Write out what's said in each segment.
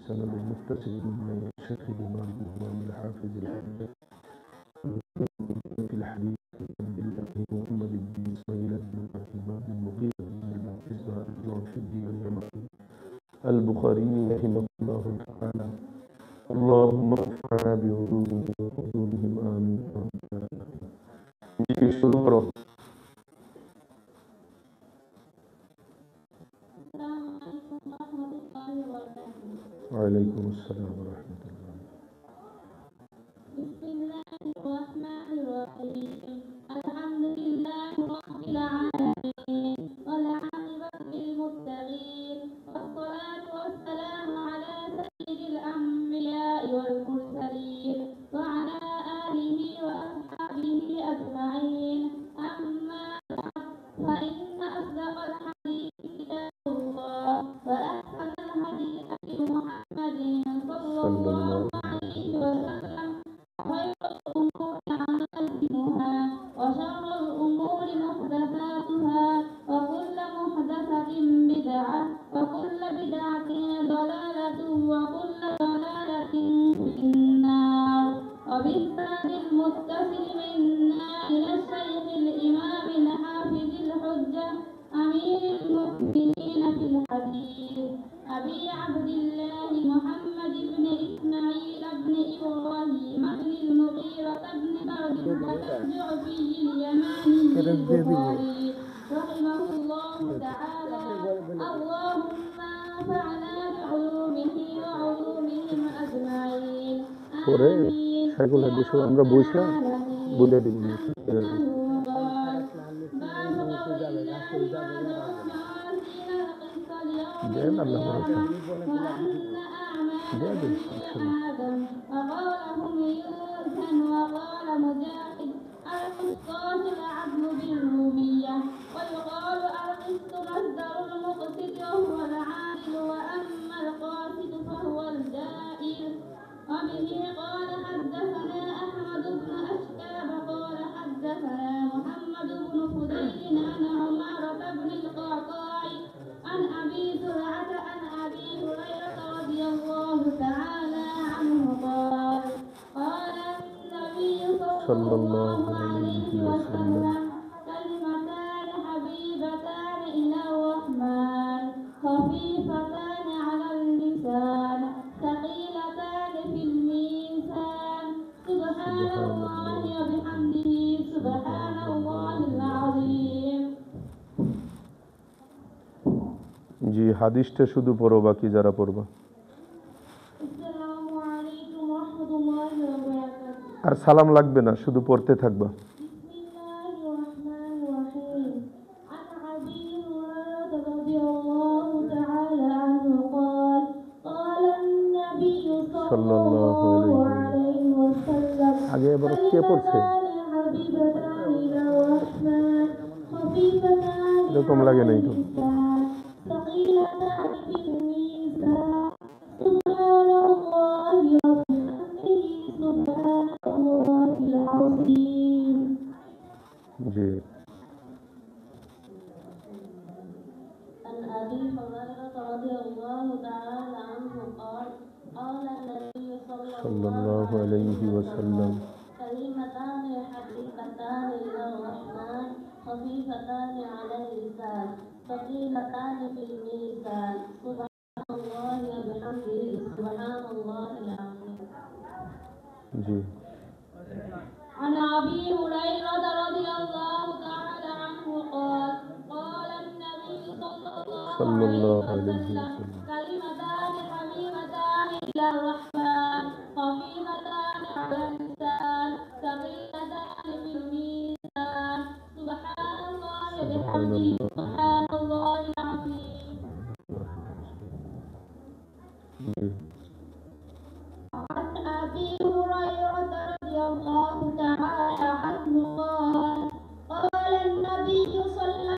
سند المتصل من الشيخ الإمام الإمام الحافظ الحجاج في الحديث عبد الله محمد بن إسماعيل بن الإمام المغيرة بن المعتزة الجعفي اليماني البخاري رحمه الله تعالى. اللهم انفعنا بعلومهم وعلومهم آمين. শুরু করো। ওয়ালাইকুম আসসালাম ওয়া রাহমাতুল্লাহ। বিসমিল্লাহির রহমানির রহিম। আলহামদুলিল্লাহি রাব্বিল আলামিন ওয়াল আকিবাতু লিল মুত্তাকিন ওয়াসসালাতু ওয়াসসালামু আলা সাইয়্যিদিল আমবিয়া'i ওয়াল মুরসালিন ওয়া আলা আলিহি ওয়া আসহাবিহি আজমাইন। আম্মা বা'দ ফা ইন্না আসদাকাল হাদীথি কিতাবুল্লাহ ওয়া ahsanal hadyi Muhammadin sallallahu alaihi wasallam khairul umuri ahsaniha wa sharrul umuri muhdatsatuha wa kullu muhdatsatin bid'ah wa kullu bid'atin dalalatun wa kullu dalalatin finnar. wa bisanadil muttasil minna ila shaykhil imam al-hafiz al-hujjah amiril mu'minin fil hadith أبي عبد الله محمد بن إسماعيل بن إبراهيم بن المغيرة بن بردة الجعفي اليماني البخاري رحمه الله تعالى. اللهم انفعنا بعلومه وعلومهم أجمعين. آمين. شكل حديث আমরা বসে বলে দিব। جاءنا الله ورسوله جاء وقالهم يوسف وقال مجاهد القسط العدل بالرومية ويقال القسط مصدر المقسط وهو العادل وأما القاسط فهو الجائر. وبه قال حدثنا أحمد بن أشكاب قال حدثنا محمد بن فضيل عن عمارة بن القعقاع عن أبي زرعة عن أبي هريرة رضي الله تعالى عنه قال قال النبي صلى الله عليه وسلم كلمتان حبيبتان إلى الرحمن خفيفتان على اللسان ثقيلتان في الميزان سبحان الله وبحمده سبحان الله العظيم. জি হাদিসটা শুধু পড়ো, বাকি যারা পড়বা। আসসালামু আলাইকুম ওয়া রাহমাতুল্লাহি ওয়া বারাকাতুহু। আর সালাম লাগবে না, শুধু পড়তে থাকবা। বিসমিল্লাহির রহমানির রহিম। আন আবি হুরায়রা রাদিয়াল্লাহু তাআলা আনহু قال قال النبي সাল্লাল্লাহু আলাইহি ওয়াসাল্লাম আগে এবার কে পড়ছে? এরকম লাগে নাই তো। জি عن أبي هريرة رضي الله تعالى عنه قال قال النبي صلى الله عليه وسلم كلمتان حبيبتان إلى الرحمن خفيفتان على اللسان ثقيلتان في الميزان سبحان الله وبحمده سبحان الله العظيم. جي عن أبي هريرة رضي الله تعالى عنه قال قال النبي صلى الله عليه وسلم كلمتان حبيبتان إلى الرحمن خفيفتان على اللسان ثقيلتان في الميزان سبحان الله وبحمده سبحان الله العظيم. عن أبي هريرة رضي الله تعالى عنه قال قال النبي صلى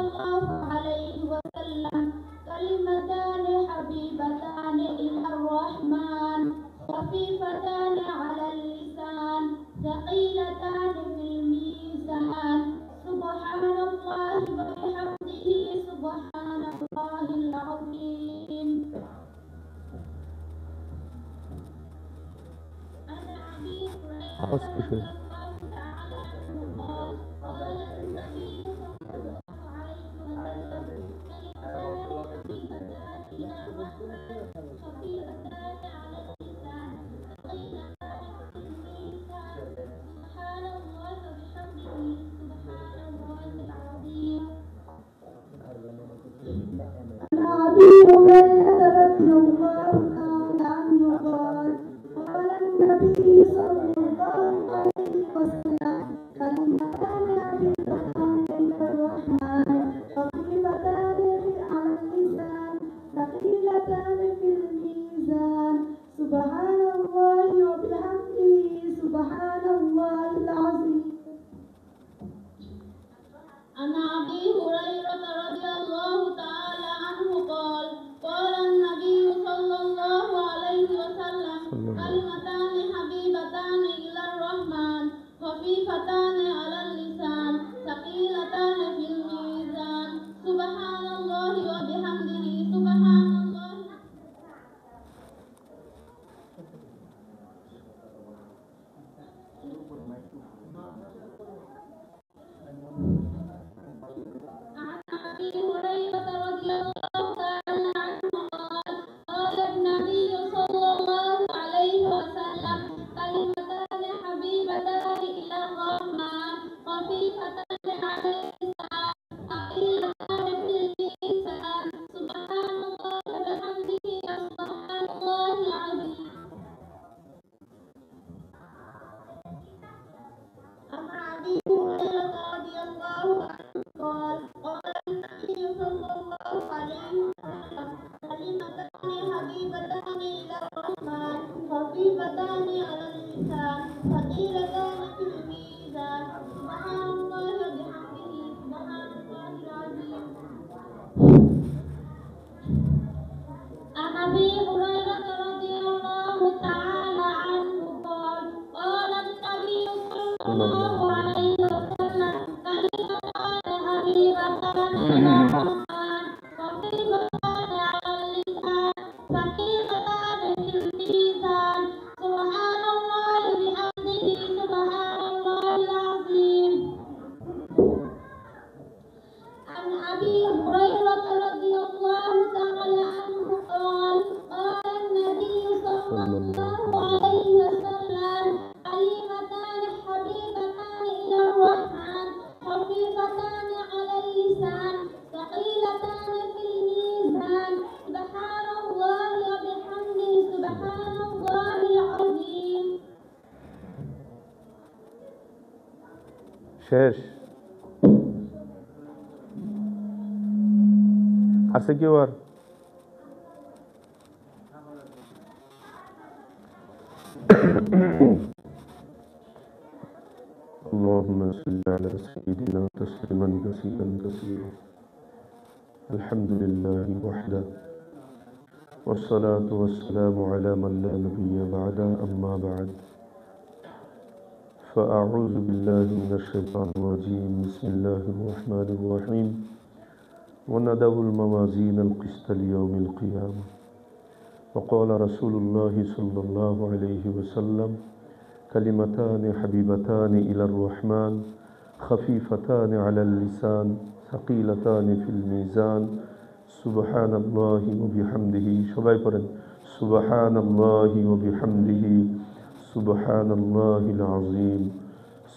الله عليه وسلم كلمتان حبيبتان إلى الرحمن خفيفتان على اللسان ثقيلتان في الميزان سبحان الله وبحمده سبحان الله العظيم. আওয়াজ কিসের? أبي هريرة رضي الله تعالى عنه قال قال النبي صلى الله عليه وسلم كلمتان حبيبتان إلى الرحمن خفيفتان على اللسان ثقيلتان في الميزان سبحان الله وبحمده سبحان الله العظيم. عن أبي هريرة رضي الله تعالى عنه قال قال النبي صلى الله عليه وسلم كلمتان حبيبتان إلى الرحمن خفيفتان على اللسان ثقيلتان في الميزان سبحان الله وبحمده سبحان الله. عن أبي هريرة رضي الله تعالى عنه قال قال النبي صلى الله عليه وسلم كلمتان حبيبتان إلى الرحمن خفيفتان على اللسان ثقيلتان في الميزان سبحان الله وبحمده سبحان الله العظيم. عن أبي هريرة رضي الله عنه قال قال النبي صلى الله عليه وسلم كلمتان حبيبتان إلى الرحمن خفيفتان على اللسان ثقيلتان في الميزان سبحان الله وبحمده سبحان الله العظيم. عن أبي هريرة رضي الله تعالى عنه قال قال النبي صلى الله عليه وسلم كلمتان حبيبتان إلى الرحمن خفيفتان على اللسان ثقيلتان في الميزان سبحان الله وبحمده سبحان الله العظيم. عن أبي هريرة رضي الله تعالى عنه قال قال النبي صلى الله عليه وسلم كلمتان حبيبتان إلى الرحمن خفيفتان على اللسان ثقيلتان في الميزان سبحان الله وبحمده سبحان الله العظيم. শেষ আছে কেউ আর? اللهم صل على سيدنا تسليما كثيرا كثيرا. الحمد لله وحده والصلاة والسلام على من لا نبي بعد. أما بعد فأعوذ بالله من الشيطان الرجيم. بسم الله الرحمن الرحيم. ونضع الموازين القسط ليوم القيامة. وقال رسول الله صلى الله عليه وسلم كلمتان حبيبتان إلى الرحمن خفيفتان على اللسان ثقيلتان في الميزان سبحان الله وبحمده. সবাই পড়েন سبحان الله وبحمده سبحان الله العظيم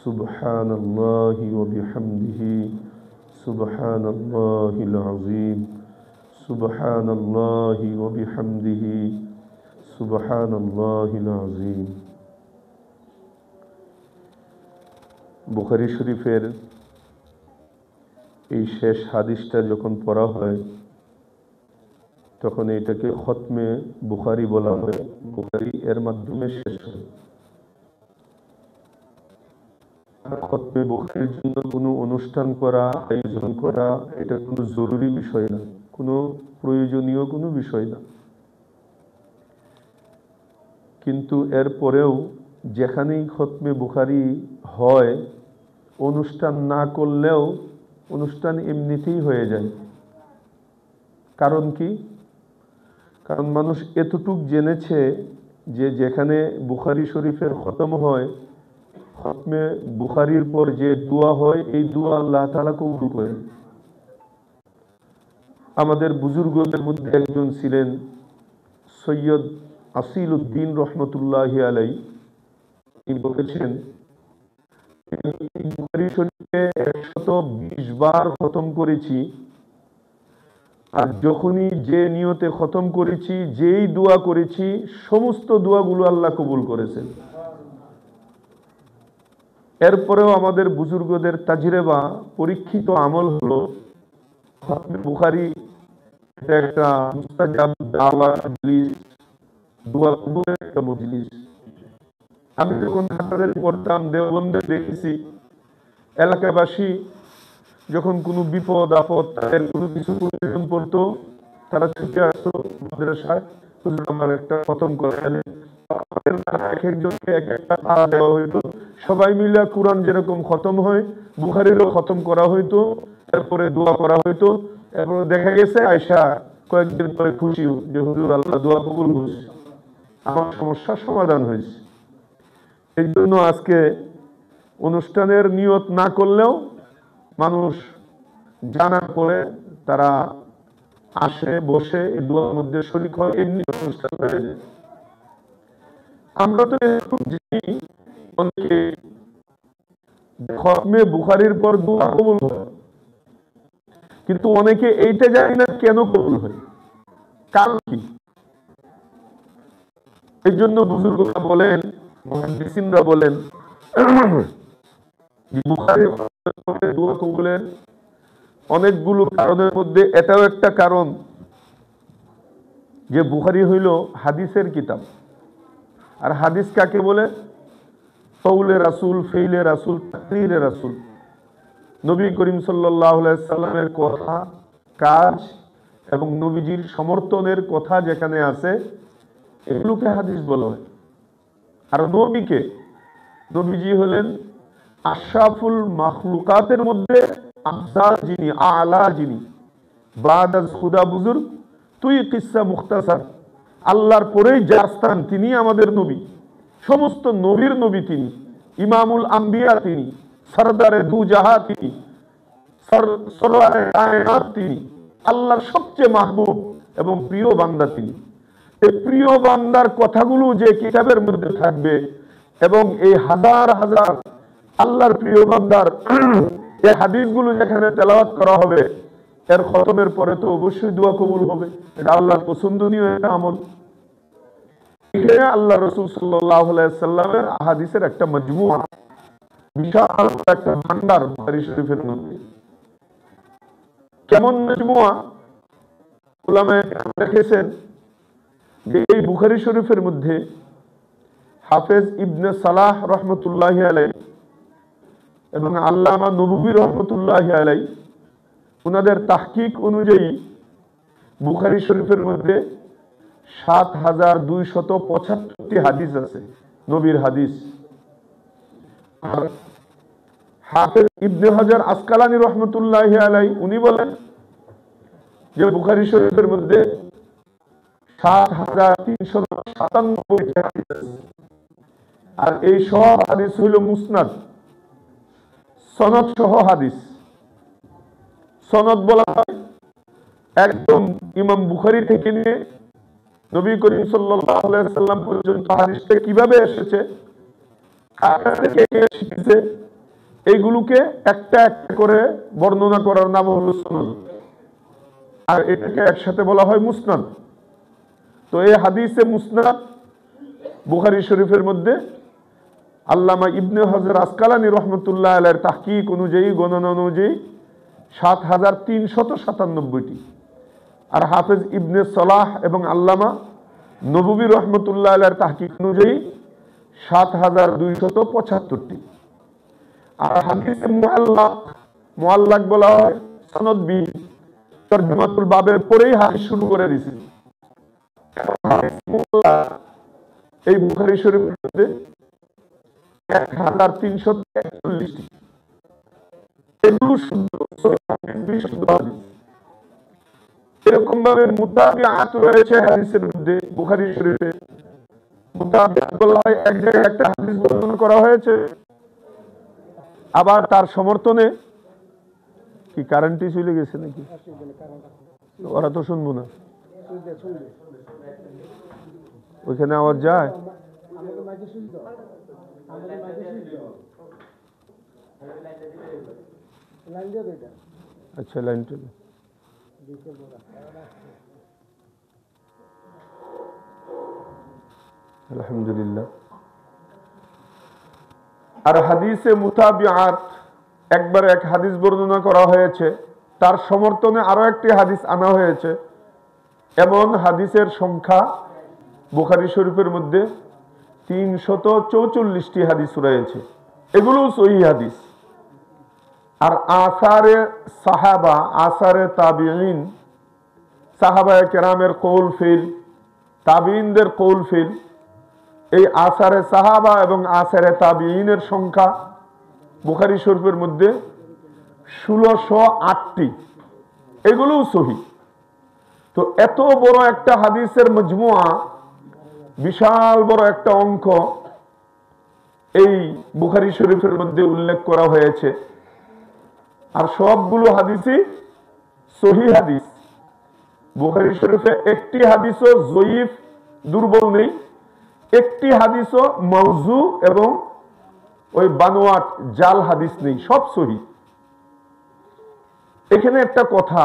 سبحان الله وبحمده سبحان الله العظيم سبحان الله وبحمده سبحان الله العظيم. বুখারী শরীফের এই শেষ হাদিসটা যখন পড়া হয় তখন এটাকে খতমে বুখারী বলা হয়। বুখারী এর মাধ্যমে শেষ হয়। খতমে বুখারীর জন্য কোনো অনুষ্ঠান করা, আয়োজন করা এটা কোনো জরুরি বিষয় না, কোনো প্রয়োজনীয় কোনো বিষয় না। কিন্তু এরপরেও যেখানেই খতমে বুখারী হয় অনুষ্ঠান না করলেও অনুষ্ঠান এমনিতেই হয়ে যায়। কারণ কি? কারণ মানুষ এতটুক জেনেছে যে যেখানে বুখারী শরীফের খতম হয় খতমে বুখারীর পর যে দোয়া হয় এই দোয়া আল্লাহ তাআলা কবুল করেন। আমাদের বুজুর্গদের মধ্যে একজন ছিলেন সৈয়দ আসিল উদ্দিন রহমতুল্লাহি আলাইহি। তিনি বলেছেন বুখারী শরীফে 120 বার খতম করেছি, আর যখনই যে নিয়তে খতম করেছি, যেই দোয়া করেছি, সমস্ত দোয়াগুলো আল্লাহ কবুল করেছেন। এরপরেও আমাদের বুজুর্গদের তাজরিবা পরীক্ষিত আমল হলো খতমে বুখারী এটা একটা মুস্তাজাব দাওয়া মজলিস, দোয়া কবুলের একটা মজলিস। আমি যখন হাটারে পড়তাম দেওবন্দে দেখেছি এলাকাবাসী যখন কোনো বিপদ আপদ তাদের কোনো কিছু প্রয়োজন পড়তো তারা ছুটে আসতো মাদ্রাসায়, হুজুর আমার একটা খতম করে এক একজনকে এক একটা পা দেওয়া হইতো, সবাই মিলে কোরআন যেরকম খতম হয় বুখারীরও খতম করা হইতো, এরপরে দোয়া করা হইতো। এরপরে দেখা গেছে আয়সা কয়েকদিন পরে খুশি যে হুজুর আল্লাহ দোয়া কবুল করেছে, আমার সমস্যার সমাধান হয়েছে। এই জন্য আজকে অনুষ্ঠানের নিয়ত না করলেও মানুষ জানার পরে তারা আসে, বসে এই দোয়ার মধ্যে শরীক হয়, এমনি অনুষ্ঠান হয়ে যায়। আমরা তো জানি অনেকে খতমে বুখারীর পর দোয়া কবুল হয়, কিন্তু অনেকে এইটা জানি না কেন কবুল হয়, কারণ কি। এই জন্য বুজুর্গরা বলেন, মুহাদ্দিসিনরা বলেন বুখারীর দোয়া কবুলের অনেকগুলো কারণের মধ্যে এটাও একটা কারণ যে বুখারী হইল হাদিসের কিতাব। আর হাদিস কাকে বলে? কওলে রাসূল, ফেইলে রাসূল, তাকরীরে রাসূল। নবী করিম সাল্লাল্লাহু আলাইহি সাল্লামের কথা, কাজ এবং নবীজির সমর্থনের কথা যেখানে আছে এগুলোকে হাদিস বলা হয়। আর নবীকে, নবীজি হলেন আশরাফুল মাখলুকাতের মধ্যে আফজাল যিনি, আলা যিনি, বাদাজ খুদা বুজুর্গ তুই কিসসা মুখতাসার, আল্লাহর পরেই যার স্থান তিনি আমাদের নবী, সমস্ত নবীর নবী তিনি, ইমামুল আম্বিয়া তিনি, সরদারে দু জাহা তিনি, সরদারে কায়নাত তিনি, আল্লাহর সবচেয়ে মাহবুব এবং প্রিয় বান্দা তিনি। এই প্রিয় বান্দার কথাগুলো যে কিতাবের মধ্যে থাকবে এবং এই হাজার হাজার আল্লাহর প্রিয় বান্দার এই হাদিসগুলো যেখানে তেলাওয়াত করা হবে, এর খতমের পরে তো অবশ্যই দোয়া কবুল হবে। এটা আল্লাহর পছন্দনীয় একটা আমল। এখানে আল্লাহ রাসূল সাল্লাল্লাহু আলাইহি সাল্লামের আহাদিসের একটা মজমুআ, বিশাল একটা ভান্ডার বুখারী শরীফের মধ্যে। কেমন মজমুআ? উলামায়ে কেরাম লিখেছেন যে এই বুখারী শরীফের মধ্যে হাফেজ ইবনে সালাহ রহমতুল্লাহি আলাইহি এবং আল্লামা নববী রহমতুল্লাহি আলাইহি ওনাদের তাহকিক অনুযায়ী বুখারী শরীফের মধ্যে ৭,২৭৫টি হাদিস আছে, নবীর হাদিস। আর হাফেজ ইবনে হাজার আসকালানী রহমতুল্লাহি আলাইহি উনি বলেন যে বুখারী শরীফের মধ্যে ৭,৩৯৭টি হাদিস আছে। আর এই সব হাদিস হইল মুসনাদ, সনদ সহ হাদিস। সনদ বলা হয় একদম ইমাম বুখারী থেকে নিয়ে নবী করিম সাল্লাল্লাহু আলাইহি সাল্লাম পর্যন্ত হাদিসটা কিভাবে এসেছে, কার থেকে কে শিখেছে, এইগুলোকে একটা একটা করে বর্ণনা করার নাম হলো সনদ। আর এটাকে একসাথে বলা হয় মুসনাদ। তো এই হাদিসে মুসনাদ বুখারী শরীফের মধ্যে আল্লামা ইবনে হাজার আসকালানী রহমতুল্লাহ আলাইহির তাহকিক অনুযায়ী, গণনা অনুযায়ী ৭,৩৯৭টি। আর হাফেজ ইবনে সালাহ এবং আল্লামা নববী রহমতুল্লাহ আলাইহির তাহকিক অনুযায়ী ৭,২৭৫টি। আর হাদিসে মুআল্লাক বলা হয় সনদবিহীন, তরজমাতুল বাবের পরেই হাদিস শুরু করে দিয়েছে। এই বুখারী শরীফের মধ্যে ১,৩৪১টি এগুলো শুদ্ধ হাদিস। এরকম ভাবে মুতাবিআত রয়েছে হাদিসের মধ্যে বুখারী শরীফে। মুতাবিআত বলা হয় এক জায়গায় একটা হাদিস বর্ণনা করা হয়েছে, আবার তার সমর্থনে কি কারেন্টই চলে গেছে নাকি? ওরা তো শুনবো না, ওইখানে আওয়াজ যায়। আচ্ছা, লাইন চলে। আলহামদুলিল্লাহ। আর হাদিসে মুতাবিআত, একবার এক হাদিস বর্ণনা করা হয়েছে, তার সমর্থনে আরো একটি হাদিস আনা হয়েছে। এমন হাদিসের সংখ্যা বুখারী শরীফের মধ্যে 344টি হাদিস রয়েছে, এগুলো সহিহ হাদিস। আর আসারে সাহাবা, আসারে তাবিঈন, সাহাবায়ে কেরামের কৌল ফিল, তাবিঈনদের কৌল ফিল, এই আসারে সাহাবা এবং আসারে তাবিঈনের সংখ্যা বুখারী শরীফের মধ্যে 1608টি, এগুলোও সহিহ। তো এত বড় একটা হাদিসের মজমুয়া, বিশাল বড় একটা অঙ্ক এই বুখারী শরীফের মধ্যে উল্লেখ করা হয়েছে। আর সবগুলো হাদিসই সহিহ হাদিস। বুখারী শরীফে একটি হাদিসও জয়ীফ, দুর্বল নেই, একটি হাদিসও মাউজু এবং ওই বানোয়াট জাল হাদিস নেই, সব সহিহ। এখানে একটা কথা,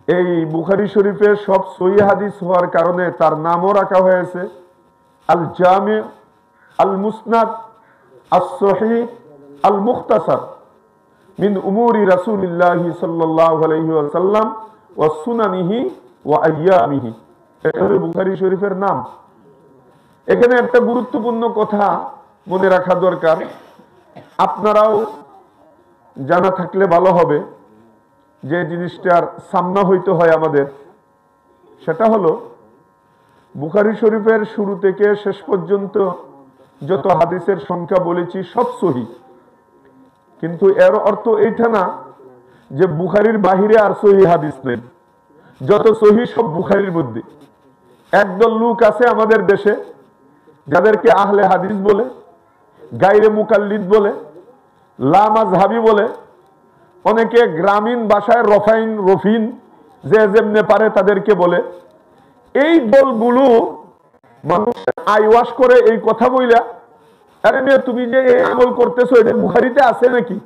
এই বুখারী শরীফে সব সহিহ হাদিস হওয়ার কারণে তার নামও রাখা হয়েছে আল জামি, আল মুসনাদ, আস সহিহ, আল মুখতাসার মিন উমুরি রাসূলিল্লাহি সাল্লাল্লাহু আলাইহি ওয়াসাল্লাম ওয়া সুনানিহি ওয়া আইয়ামিহি। এটা হলো বুখারী শরীফের নাম। এখানে একটা গুরুত্বপূর্ণ কথা মনে রাখা দরকার, আপনারাও জানা থাকলে ভালো হবে, যে জিনিসটার সামনা হইতে হয় আমাদের, সেটা হলো বুখারী শরীফের শুরু থেকে শেষ পর্যন্ত যত হাদিসের সংখ্যা বলেছি সব সহিহ। কিন্তু এর অর্থ এইটা না যে বুখারীর বাহিরে আর সহিহ হাদিস নেই, যত সহিহ সব বুখারীর মধ্যে। একদল লোক আছে আমাদের দেশে যাদেরকে আহলে হাদিস বলে, গায়রে মুকাল্লিদ বলে, লা মাযহাবী বলে, অনেকে গ্রামীণ ভাষায় রফাইন রফিন যে যেমনে পারে তাদেরকে বলে। এই দলগুলো মানুষ আইওয়াশ করে এই কথা বইলা, আরে মেয়ে তুমি যে এই আমল করতেছো এটা বুখারীতে আছে নাকি?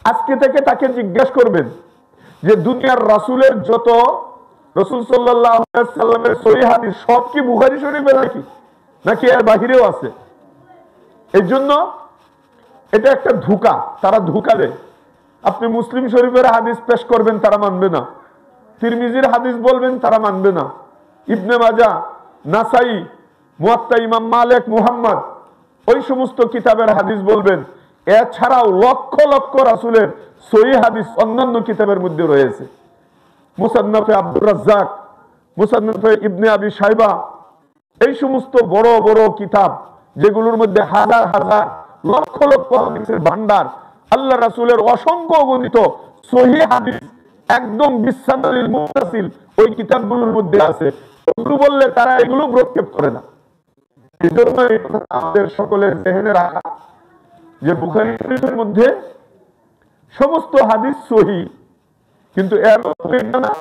আজকে থেকে তাকে জিজ্ঞেস করবেন যে দুনিয়ার রাসূলের যত, রাসূল সাল্লাল্লাহু আলাইহি সাল্লামের সহিহ হাদিস সব কি বুখারী শরীফে নাকি এর বাহিরেও আছে? এই জন্য এটা একটা ধোঁকা, তারা ধোঁকা দেয়। আপনি মুসলিম শরীফের হাদিস পেশ করবেন, তারা মানবে না। তিরমিজির হাদিস বলবেন, তারা মানবে না। ইবনে মাজাহ, নাসাই, মুয়াত্তা ইমাম মালিক, মুহাম্মদ, ওই সমস্ত কিতাবের হাদিস বলবেন। এছাড়াও লক্ষ লক্ষ রাসূলের সহিহ হাদিস অন্যান্য কিতাবের মধ্যে রয়েছে। মুসান্নাফে আব্দুর রাজ্জাক, মুসান্নাফে ইবনে আবি শাইবা, এই সমস্ত বড় বড় কিতাব যেগুলোর মধ্যে হাজার হাজার লক্ষ লক্ষ হাদিসের ভান্ডার, আল্লাহ রাসূলের অসংখ্য অগণিত সহিহ হাদিস একদম বিসনাদিল মুত্তাসিল ওই কিতাবগুলোর মধ্যে আছে। এগুলো বললে তারা এগুলো প্রক্ষেপ করে না। এই জন্য আমাদের সকলের জেহেনে রাখা যে বুখারী শরীফের মধ্যে সমস্ত হাদিস সহিহ, কিন্তু এর অর্থ না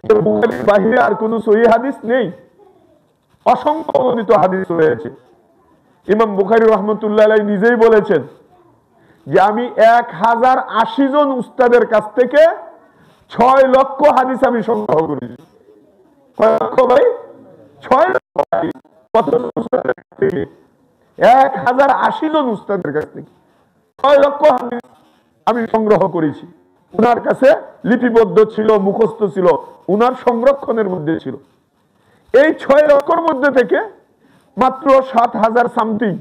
যে বুখারীর বাহিরে আর কোনো সহিহ হাদিস নেই। অসংখ্য অগণিত হাদিস রয়েছে। ইমাম বুখারী রাহমাতুল্লাহ আলাইহি নিজেই বলেছেন যে আমি 1080 জন উস্তাদের কাছ থেকে 6 লক্ষ হাদিস আমি সংগ্রহ করেছি। কয় লক্ষ ভাই? 6 লক্ষ হাদিস। কত উস্তাদের কাছ থেকে? 1080 জন উস্তাদের কাছ থেকে 6 লক্ষ হাদিস আমি সংগ্রহ করেছি। উনার কাছে লিপিবদ্ধ ছিল, মুখস্থ ছিল, উনার সংরক্ষণের মধ্যে ছিল। এই 6 লক্ষর মধ্যে থেকে মাত্র 7000 সামথিং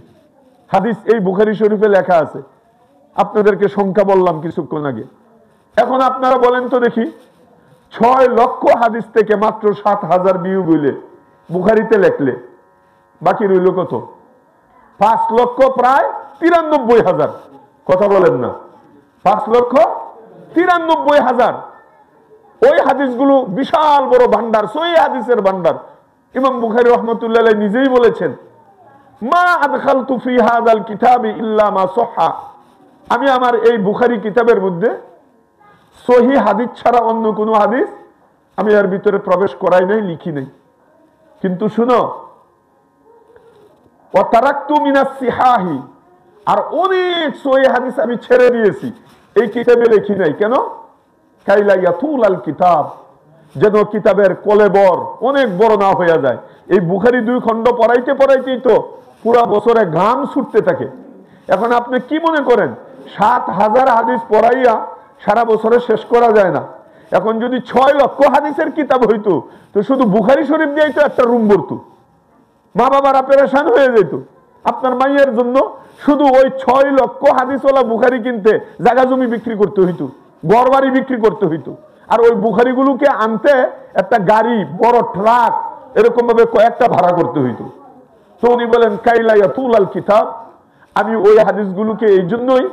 হাদিস এই বুখারী শরীফে লেখা আছে। আপনাদেরকে সংখ্যা বললাম কিছুক্ষণ আগে। এখন আপনারা বলেন তো দেখি, 6 লক্ষ হাদিস থেকে মাত্র 7000 বিয়োগ হইলে বুখারীতে লেখলে বাকি রইল কত? 5 লক্ষ প্রায় 93,000। কথা বলেন না? 5 লক্ষ 93,000। ওই হাদিসগুলো বিশাল বড় ভান্ডার, সহিহ হাদিসের ভান্ডার। ইমাম বুখারী রাহমাতুল্লাহ আলাইহি নিজেই বলেছেন মা আদখালতু ফি হাযাল কিতাবি ইল্লা মা সাহহা, আমি আমার এই বুখারী কিতাবের মধ্যে সহিহ হাদিস ছাড়া অন্য কোনো হাদিস আমি এর ভিতরে প্রবেশ করাই নাই, লিখি নাই। কিন্তু শুনো, ওয়া তারাকতু মিনাস সিহাহি, আর অনেক সহিহ হাদিস আমি ছেড়ে দিয়েছি, এই কিতাবে লিখি নাই। কেন? কাইলা ইয়াতুল আল কিতাব, যেন কিতাবের কলেবর অনেক বড় না হয়ে যায়। এই বুখারী 2 খণ্ড পড়াইতে পড়াইতেই তো পুরা বছরে ঘাম ছুটতে থাকে। এখন আপনি কি মনে করেন 7,000 হাদিস পড়াইয়া সারা বছরে শেষ করা যায় না? এখন যদি 6 লক্ষ হাদিসের কিতাব হইতো তো শুধু বুখারী শরীফ দিয়েই তো একটা রুম ভরতো, মা বাবারা পেরেশান হয়ে যেত। আপনার মাইয়ের জন্য শুধু ওই 6 লক্ষ হাদিসওয়ালা বুখারী কিনতে জায়গা জমি বিক্রি করতে হইতো, ঘর বাড়ি বিক্রি করতে হইতো। আর ওই বুখারীগুলোকে আনতে একটা গাড়ি, বড় ট্রাক এরকম ভাবে কয়েকটা ভাড়া করতে হইতো। তো উনি বলেন কাইলা ইয়াতুল আল কিতাব, আমি ওই হাদিসগুলোকে এই জন্যই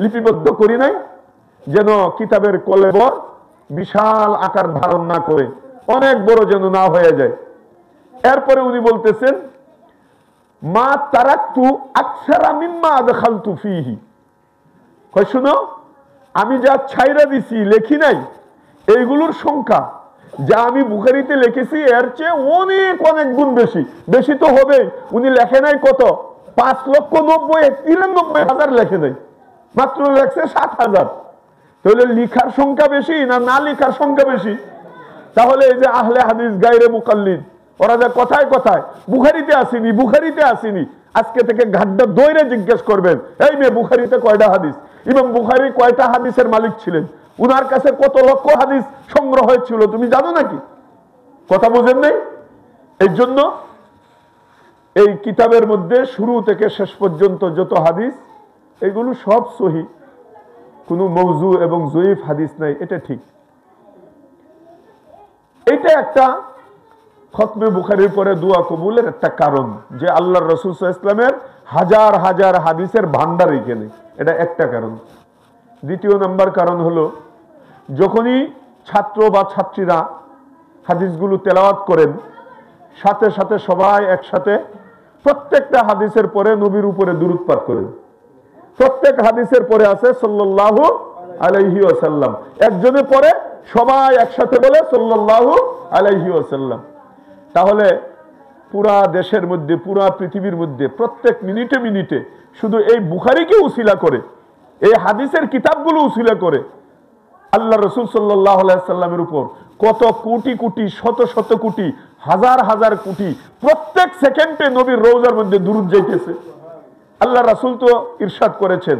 লিপিবদ্ধ করি নাই যেন কিতাবের কলেবর বিশাল আকার ধারণ না করে, অনেক বড় যেন না হয়ে যায়। এরপরে উনি বলতেছেন মা তারাকতু আকসারা মিম্মা আদখালতু ফীহি, কই শুনো, আমি যা ছাইরা দিছি লেখি নাই, এইগুলোর সংখ্যা যা আমি বুখারীতে লিখেছি এর চেয়ে অনেক অনেক গুণ বেশি। বেশি তো হবে, উনি লেখে নাই কত, 5,90,93,000 লেখে নাই, মাত্র লেখছে 7,000। তাহলে লিখার সংখ্যা বেশি না না লিখার সংখ্যা বেশি? তাহলে এই যে আহলে হাদিস গায়রে মুকাল্লিদ, ওরা যে কথায় কথায় বুখারীতে আসেনি বুখারীতে আসেনি, আজকে থেকে ঘাটটা দইরে জিজ্ঞেস করবেন, এই মেয়ে বুখারীতে কয়টা হাদিস? ইমাম বুখারী কয়টা হাদিসের মালিক ছিলেন? উনার কাছে কত লক্ষ হাদিস সংগ্রহ হয়েছিল তুমি জানো নাকি? কথা বুঝেন নাই? এই জন্য এই কিতাবের মধ্যে শুরু থেকে শেষ পর্যন্ত যত হাদিস, এগুলো সব সহিহ, কোনো মওযু এবং জয়ীফ হাদিস নাই, এটা ঠিক। এটা একটা খতমে বুখারীর পরে দোয়া কবুলের একটা কারণ, যে আল্লাহর রাসূল সাল্লাল্লাহু আলাইহি ওয়াসাল্লামের হাজার হাজার হাদিসের ভান্ডার এখানে, এটা একটা কারণ। দ্বিতীয় নাম্বার কারণ হলো, যখনই ছাত্র বা ছাত্রীরা হাদিসগুলো তেলাওয়াত করেন, সাথে সাথে সবাই একসাথে প্রত্যেকটা হাদিসের পরে নবীর উপরে দুরূদ পাঠ করেন। প্রত্যেক হাদিসের পরে আছে সাল্লাল্লাহু আলাইহি ওয়াসাল্লাম, একজনে পরে সবাই একসাথে বলে সাল্লাল্লাহু আলাইহি ওয়াসাল্লাম। তাহলে পুরা দেশের মধ্যে, পুরা পৃথিবীর মধ্যে প্রত্যেক মিনিটে মিনিটে শুধু এই বুখারীকে উসিলা করে, এই হাদিসের কিতাবগুলো উসিলা করে আল্লাহ রাসূল সাল্লাল্লাহু আলাইহি ওয়াসাল্লামের উপর কত কোটি কোটি, শত শত কোটি, হাজার হাজার কোটি প্রত্যেক সেকেন্ডে নবীর রওজার মধ্যে দুরূদ যাইতেছে। আল্লাহ রাসূল তো ইরশাদ করেছেন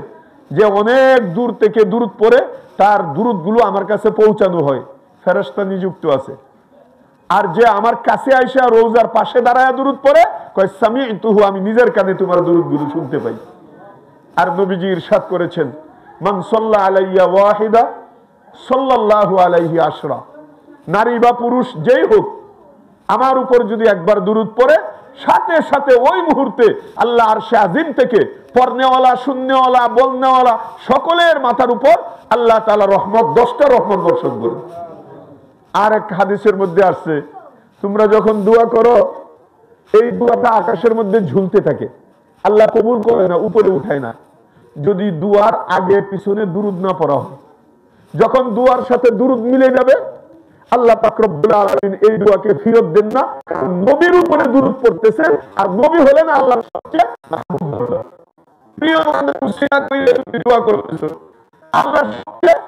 যে অনেক দূর থেকে দুরূদ পড়ে তার দুরূদগুলো আমার কাছে পৌঁছানো হয়, ফেরেশতা নিযুক্ত আছে। আর যে আমার কাছে আইসা রওজার পাশে দাঁড়ায় দুরূদ পড়ে, কয় সামি'তুহু, আমি নিজের কানে তোমার দুরূদগুলো শুনতে পাই। আর নবীজি ইরশাদ করেছেন মান সাল্লা আলাইয়া ওয়াহিদা সাল্লাল্লাহু আলাইহি আশরা, নারী বা পুরুষ যেই হোক আমার উপর যদি একবার দুরূদ পড়ে, সাথে সাথে ওই মুহূর্তে আল্লাহ আরশে আজিম থেকে পড়নেওয়ালা, শুননেওয়ালা, বলনেওয়ালা সকলের মাথার উপর আল্লাহ তাআলা রহমত, 10টা রহমত বর্ষণ করেন। আর এক হাদিসের মধ্যে আসছে, তোমরা যখন দোয়া করো এই দোয়াটা আকাশের মধ্যে ঝুলতে থাকে, আল্লাহ কবুল করে না, উপরে উঠায় না, যদি দুয়ার আগে পিছনে দুরূদ না পড়া হয়। যখন দুয়ার সাথে দুরূদ মিলে যাবে, আল্লাহ পাক রব্বুল আলামিন এই দোয়াকে ফেরত দেন না, কারণ নবীর উপরে দুরূদ পড়তেছে, আর নবী হলেন আল্লাহর সবচেয়ে প্রিয় বান্দা, মুসলিমা কইলে তুমি দোয়া করতেছো, আল্লাহর সবচেয়ে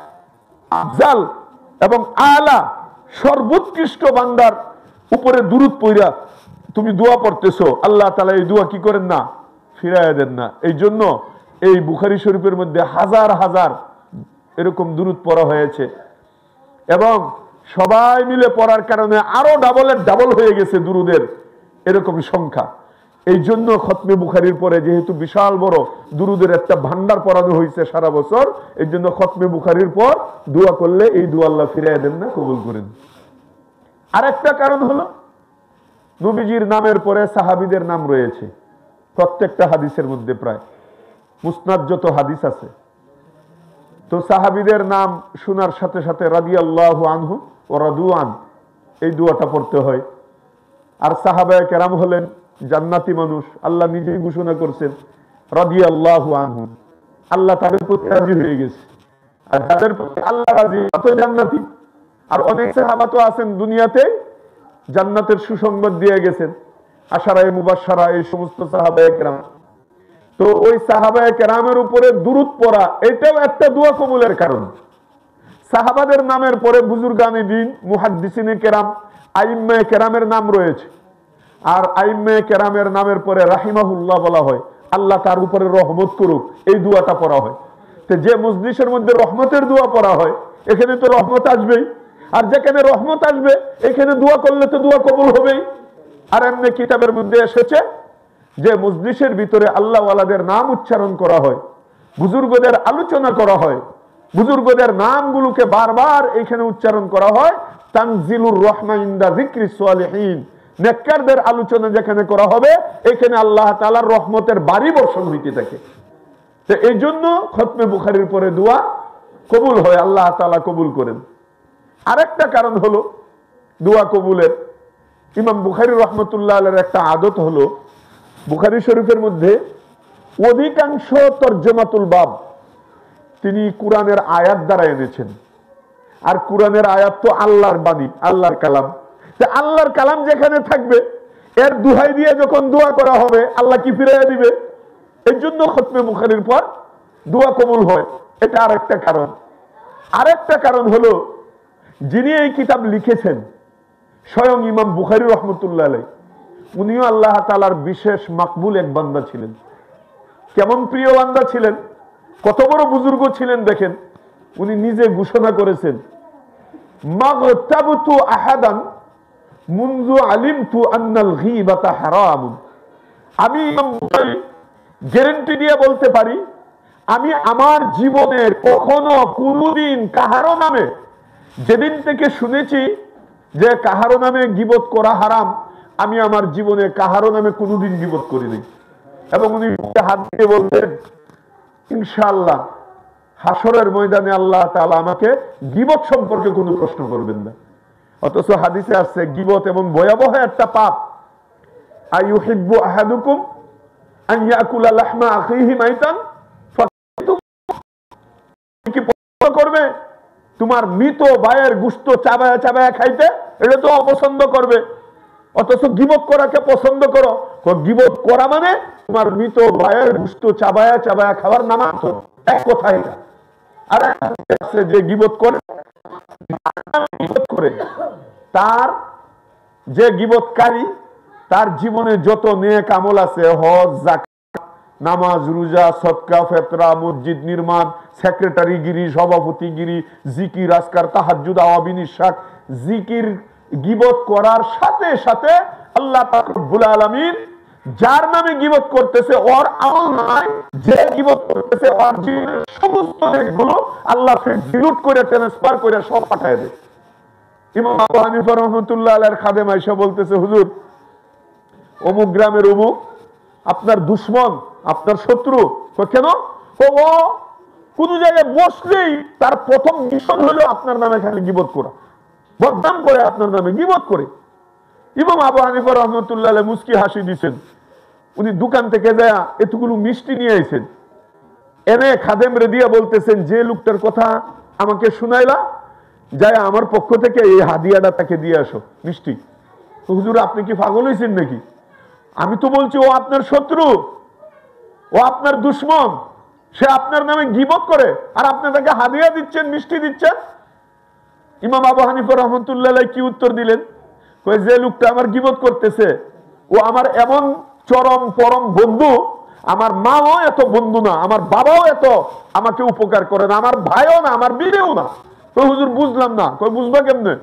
আফজাল এবং আলা সর্বোৎকৃষ্ট বান্দার উপরে দুরূদ পড়া তুমি দোয়া পড়তেছো, আল্লাহ তাআলা এই দোয়া কি করেন না, ফিরাইয়া দেন না। এই জন্য এই বুখারী শরীফের মধ্যে হাজার হাজার এরকম দুরূদ পড়া হয়েছে, এবং সবাই মিলে পড়ার কারণে আরো ডাবলের ডাবল হয়ে গেছে দুরূদের এরকম সংখ্যা। এই জন্য খতমে বুখারীর পরে যেহেতু বিশাল বড় দুরূদের একটা ভান্ডার পড়ানো হয়েছে সারা বছর, এই জন্য খতমে বুখারীর পর দোয়া করলে এই দোয়া আল্লাহ ফিরাইয়া দেন না, কবুল করেন। আরেকটা কারণ হলো, নবীজির নামের পরে সাহাবীদের নাম রয়েছে প্রত্যেকটা হাদিসের মধ্যে, প্রায় মুসনাদ যত হাদিস আছে, তো সাহাবীদের নাম শোনার সাথে সাথে রাদিয়াল্লাহু আনহু ওয়া রাদু আন এই দোয়াটা পড়তে হয়। আর সাহাবায়ে কেরাম হলেন জান্নাতি মানুষ, আল্লাহ নিজেই ঘোষণা করছেন রাদিয়াল্লাহু আনহু, আল্লাহ তাদের প্রতি রাজি হয়ে গেছে। আর যাদের প্রতি আল্লাহ রাজি তত জান্নাতি। আর অনেক সাহাবা তো আছেন দুনিয়াতে জান্নাতের সুসংবাদ দিয়ে গেছেন, আশারায়ে মুবাশশারা, এই সমস্ত সাহাবায়ে কেরাম। তো ওই সাহাবায়ে কেরামের উপরে দুরূদ পড়া এটাও একটা দোয়া কবুলের কারণ। সাহাবাদের নামের পরে বুজুর্গানে দ্বীন, মুহাদ্দিসিনে কেরাম, আইম্মায়ে কেরামের নাম রয়েছে। আর আইম্মায়ে কেরামের নামের পরে রাহিমাহুল্লাহ বলা হয়, আল্লাহ তার উপরে রহমত করুক, এই দোয়াটা পড়া হয়। তো যে মজলিসের মধ্যে রহমতের দোয়া পড়া হয় এখানে তো রহমত আসবেই, আর যেখানে রহমত আসবে এখানে দোয়া করলে তো দোয়া কবুল হবেই। আর এমনি কিতাবের মধ্যে এসেছে যে মজলিসের ভিতরে আল্লাহ ওয়ালাদের নাম উচ্চারণ করা হয়, বুজুর্গদের আলোচনা করা হয়, বুজুর্গদের নামগুলোকে বারবার এখানে উচ্চারণ করা হয়। তানজিলুর রহমা ইনদা যিকরিস সালিহিন, নেককারদের আলোচনা যেখানে করা হবে এখানে আল্লাহ তাআলার রহমতের বাড়ি বর্ষণ হইতে থাকে। তো এই জন্য খতমে বুখারীর পরে দোয়া কবুল হয়, আল্লাহ তাআলা কবুল করেন। আরেকটা কারণ হলো দোয়া কবুলের, ইমাম বুখারী রাহমাতুল্লাহ আলাইহির একটা আদত হলো বুখারী শরীফের মধ্যে অধিকাংশ তরজমাতুল বাব তিনি কোরআনের আয়াত দ্বারা এনেছেন। আর কোরআনের আয়াত তো আল্লাহর বাণী, আল্লাহর কালাম। আল্লাহর কালাম যেখানে থাকবে এর দুহাই দিয়ে যখন দোয়া করা হবে আল্লাহ কি ফিরিয়ে দিবে। এই জন্য খতমে বুখারীর পর দোয়া কবুল হয়, এটা আরেকটা কারণ। আরেকটা কারণ হলো যিনি এই কিতাব লিখেছেন স্বয়ং ইমাম বুখারী রাহমাতুল্লাহ আলাইহি, উনিও আল্লাহ তাআলার বিশেষ মাকবুল এক বান্দা ছিলেন। কেমন প্রিয় বান্দা ছিলেন, কত বড় বুজুর্গ ছিলেন দেখেন। উনি নিজে ঘোষণা করেছেন মাগতাবতু আহাদান মুনযু আলিমতু আন্নাল গীবাতা হারাম। আমি ইমাম বুখারী গ্যারান্টি দিয়ে বলতে পারি আমি আমার জীবনের কখনো কোনোদিন কাহারো নামে, যেদিন থেকে শুনেছি যে কাহারো নামে গীবত করা হারাম, আমি আমার জীবনে কাহারো নামে কোনোদিন গীবত করিনি। এবং উনি হাত দিয়ে বলতেন ইনশাআল্লাহ হাসরের ময়দানে আল্লাহ তাআলা আমাকে গীবত সম্পর্কে কোনো প্রশ্ন করবেন না। অথচ হাদিসে আছে গীবত এমন ভয়াবহ একটা পাপ, আইয়ুহিব্বু আহাদুকুম আন ইয়াকুলা লাহমা আখিহি মাইতান কি পছন্দ করবে তোমার মৃত ভাইয়ের গোশত চাবায়া চাবায়া খাইতে? এটা তো অপছন্দ করবে। অথচ গীবত করাকে পছন্দ করো। গীবত করা মানে তোমার মৃত ভাইয়ের গোশত চাবায়া চাবায়া খাওয়ার নাম তো এক কথা। এটা আর আছে যে গীবত করে তার যে গীবতকারী তার জীবনে যত নেক আমল আছে, হজ, যাকাত, নামাজ, রোজা, সদকা, ফিতরা, মসজিদ নির্মাণ, সেক্রেটারিগিরি, সভাপতিগিরি, জিকির, আজকার, তাহাজ্জুদ, আওয়াবিন, ইশরাক, জিকির, গীবত করার সাথে সাথে আল্লাহ পাক রব্বুল আলামিন যার নামে গীবত করতেছে ওর আমল নামায় যে গীবত করতেছে ওর জীবনের সমস্ত নেকগুলো আল্লাহ ডিলিট করে ট্রান্সফার করে সব পাঠায় দেয়। ইমাম আবু হানিফা রাহমাতুল্লাহ আলাইহির খাদেম আয়েশা বলতেছে হুজুর অমুক গ্রামের অমুক আপনার দুশমন, আপনার শত্রু। কেন? ও কোন জায়গায় বসলেই তার প্রথম মিশন হলো আপনার নামে খালি গীবত করা, বদনাম করে, আপনার নামে গীবত করে। ইমাম আবু হানিফা রাহমাতুল্লাহ আলাইহি মুস্কি হাসি দিয়েছেন। উনি দোকান থেকে যায় এতগুলো মিষ্টি নিয়ে আইছেন, এনে খাদেম রে দিয়া বলতেছেন যে লোকটার কথা আমাকে শুনাইলা যায় আমার পক্ষ থেকে এই হাদিয়াটা তাকে দিয়ে আসো মিষ্টি। হুজুর আপনি কি পাগল হয়েছেন নাকি? আমি তো বলছি ও আপনার শত্রু, ও আপনার দুশমন, সে আপনার নামে গীবত করে আর আপনি তাকে হাদিয়া দিচ্ছেন, মিষ্টি দিচ্ছেন। ইমাম আবু হানিফা রাহমাতুল্লাহ আলাইহি কি উত্তর দিলেন? কই যে লোকটা আমার গীবত করতেছে ও আমার এমন চরম পরম বন্ধু, আমার মাও এত বন্ধু না, আমার বাবাও এত আমাকে উপকার করে না, আমার ভাইও না, আমার বিবেও না। তো হুজুর বুঝলাম না। কই বুঝবা কেমনে?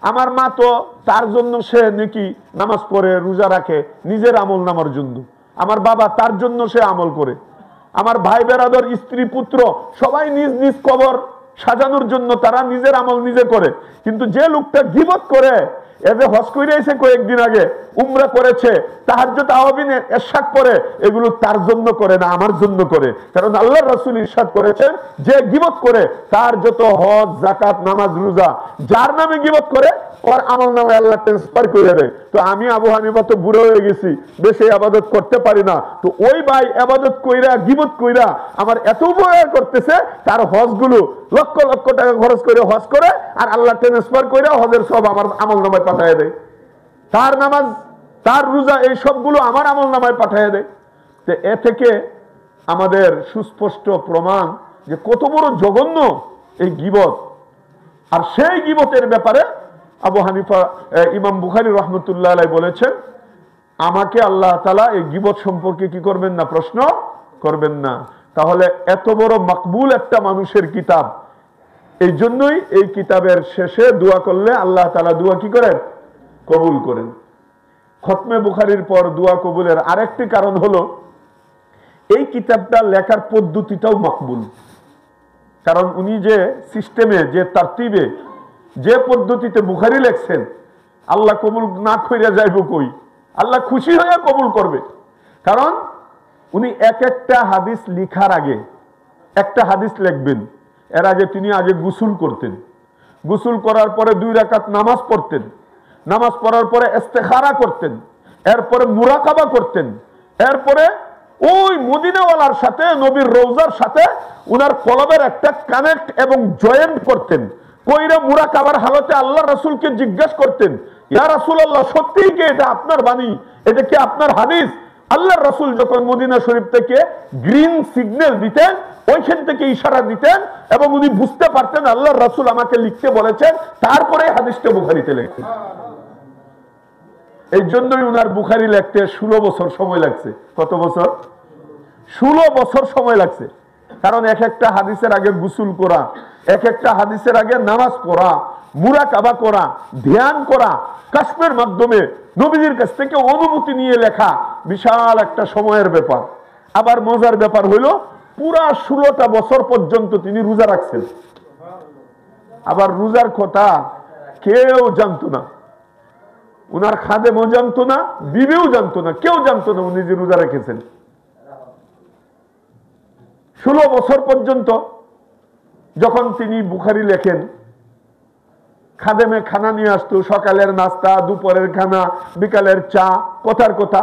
আমার মা তো তার জন্য সে নাকি নামাজ পড়ে, রোজা রাখে নিজের আমল নামার জন্য, আমার বাবা তার জন্য সে আমল করে, আমার ভাই বেরাদর, স্ত্রী, পুত্র সবাই নিজ নিজ কবর সাজানোর জন্য তারা নিজের আমল নিজে করে। কিন্তু যে লোকটা গীবত করে এতে হজ করে এসে কয়েকদিন আগে উমরা করেছে, তাহাজ্জুদ আওয়াবিনে ইরশাদ করে, এগুলো তার জন্য করে না, আমার জন্য করে। কারণ আল্লাহর রাসূল ইরশাদ করেছেন, যে গীবত করে তার যত হজ, যাকাত, নামাজ, রোজা, যার নামে গীবত করে ওর আমল নামে আল্লাহ ট্রান্সফার করে দেয়। তো আমি আবু হানিফা তো বুড়ো হয়ে গেছি, বেশি ইবাদত করতে পারি না, তো ওই ভাই ইবাদত কইরা গীবত কইরা আমার এত উপকার করতেছে, তার হজগুলো লক্ষ লক্ষ টাকা খরচ করে হজ করে আর আল্লাহ ট্রান্সফার করে হজের সব আমার আমল নামায় পাঠিয়ে দেয়, তার নামাজ, তার রোজা, এই সবগুলো আমার আমল নামায় পাঠিয়ে দেয়। তো এ থেকে আমাদের সুস্পষ্ট প্রমাণ যে কত বড় জঘন্য এই গীবত। আর সেই গীবতের ব্যাপারে আবু হানিফা, ইমাম বুখারী রহমতুল্লাহ আলাইহি বলেছেন, আমাকে আল্লাহ তাআলা এই গীবত সম্পর্কে কি করবেন না, প্রশ্ন করবেন না। তাহলে এত বড় মাকবুল একটা মানুষের কিতাব, এই জন্যই এই কিতাবের শেষে দোয়া করলে আল্লাহ তাআলা দোয়া কি করেন, কবুল করেন। খতমে বুখারীর পর দোয়া কবুলের আরেকটি কারণ হলো এই কিতাবটা লেখার পদ্ধতিটাও মাকবুল। কারণ উনি যে সিস্টেমে, যে তারতিবে, যে পদ্ধতিতে বুখারী লেখছেন, আল্লাহ কবুল না কইরা যাইব কই, আল্লাহ খুশি হয়ে কবুল করবে। কারণ উনি এক একটা হাদিস লিখার আগে, একটা হাদিস লিখবেন, এর আগে তিনি আগে গোসল করতেন, গোসল করার পরে 2 রাকাত নামাজ পড়তেন, নামাজ পড়ার পরে ইস্তেখারা করতেন, এরপরে মুরাকাবা করতেন, এরপরে ওই মদিনাওয়ালার সাথে, নবীর রওজার সাথে উনার কলবের একটা কানেক্ট এবং জয়েন্ট করতেন। কইরা মুরাকাবার হালতে আল্লাহ রাসূলকে জিজ্ঞাসা করতেন, ইয়া রাসূলুল্লাহ, সত্যিই কি এটা আপনার বাণী, এটা কি আপনার হাদিস? আল্লাহর রাসূল যখন মদিনা শরীফ থেকে গ্রিন সিগন্যাল দিতেন, ওইখান থেকে ইশারা দিতেন এবং উনি বুঝতে পারতেন আল্লাহর রাসূল আমাকে লিখতে বলেছেন, তারপরে হাদিসটা বুখারীতে লেখেন। এই জন্যই উনার বুখারী লিখতে 16 বছর সময় লাগছে। কত বছর? 16 বছর সময় লাগছে। কারণ এক একটা হাদিসের আগে গোসল করা, এক একটা হাদিসের আগে নামাজ পড়া, মুরাকাবা করা, ধ্যান করা, কাশফের মাধ্যমে নবীজির কাছ থেকে অনুমতি নিয়ে লেখা বিশাল একটা সময়ের ব্যাপার। আবার মজার ব্যাপার হইল পুরা 16টা বছর পর্যন্ত তিনি রোজা রাখছেন। আবার রোজার কথা কেউ জানতো না, উনার খাদেমও জানতো না, বিবিও জানতো না, কেউ জানতো না উনি যে রোজা রেখেছেন। 16 বছর পর্যন্ত যখন তিনি বুখারী লেখেন, খাদেমে খানা নিয়ে আসতো, সকালের নাস্তা, দুপুরের খানা, বিকালের চা, কথার কথা।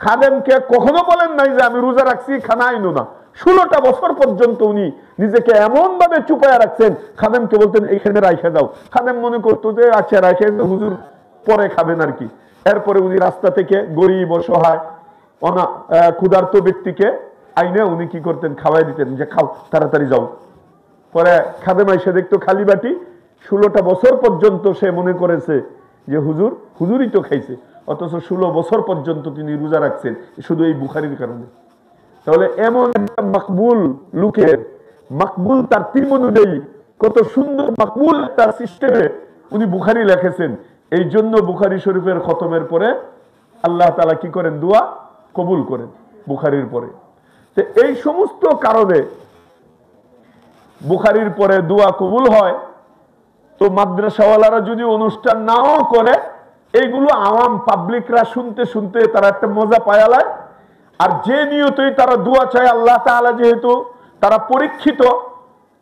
খাদেমকে কখনো বলেন নাই যে আমি রোজা রাখছি, খানা আইনো না। 16টা বছর পর্যন্ত উনি নিজেকে এমন ভাবে চুপায়া রাখছেন, খাদেমকে বলতেন এইখানে রাইখে দাও, খাদেম মনে করতো যে আচ্ছা রাইখে হুজুর পরে খাবেন আর কি। এরপরে উনি রাস্তা থেকে গরিব, অসহায়, ক্ষুধার্ত ব্যক্তিকে আইনে উনি কি করতেন, খাওয়াই দিতেন, যে খাও, তাড়াতাড়ি যাও। পরে খাদেম এসে দেখতো খালি বাটি। 16টা বছর পর্যন্ত সে মনে করেছে যে হুজুরই তো খাইছে, অথচ 16 বছর পর্যন্ত তিনি রোজা রাখছেন শুধু এই বুখারীর কারণে। তাহলে এমন একটা মাকবুল লোকের মাকবুল তারতিব অনুযায়ী কত সুন্দর মাকবুল তার সিস্টেমে উনি বুখারী লিখেছেন। এই জন্য বুখারী শরীফের খতমের পরে আল্লাহ তাআলা কি করেন, দোয়া কবুল করেন বুখারীর পরে। তো এই সমস্ত কারণে বুখারীর পরে দোয়া কবুল হয়। তো মাদ্রাসাওয়ালারা যদি অনুষ্ঠান নাও করে, এইগুলো আওয়াম পাবলিকরা শুনতে শুনতে তারা একটা মজা পায়ালায়। আর যে নিয়তই তারা দোয়া চায়, আল্লাহ তাআলা যেহেতু তারা পরীক্ষিত,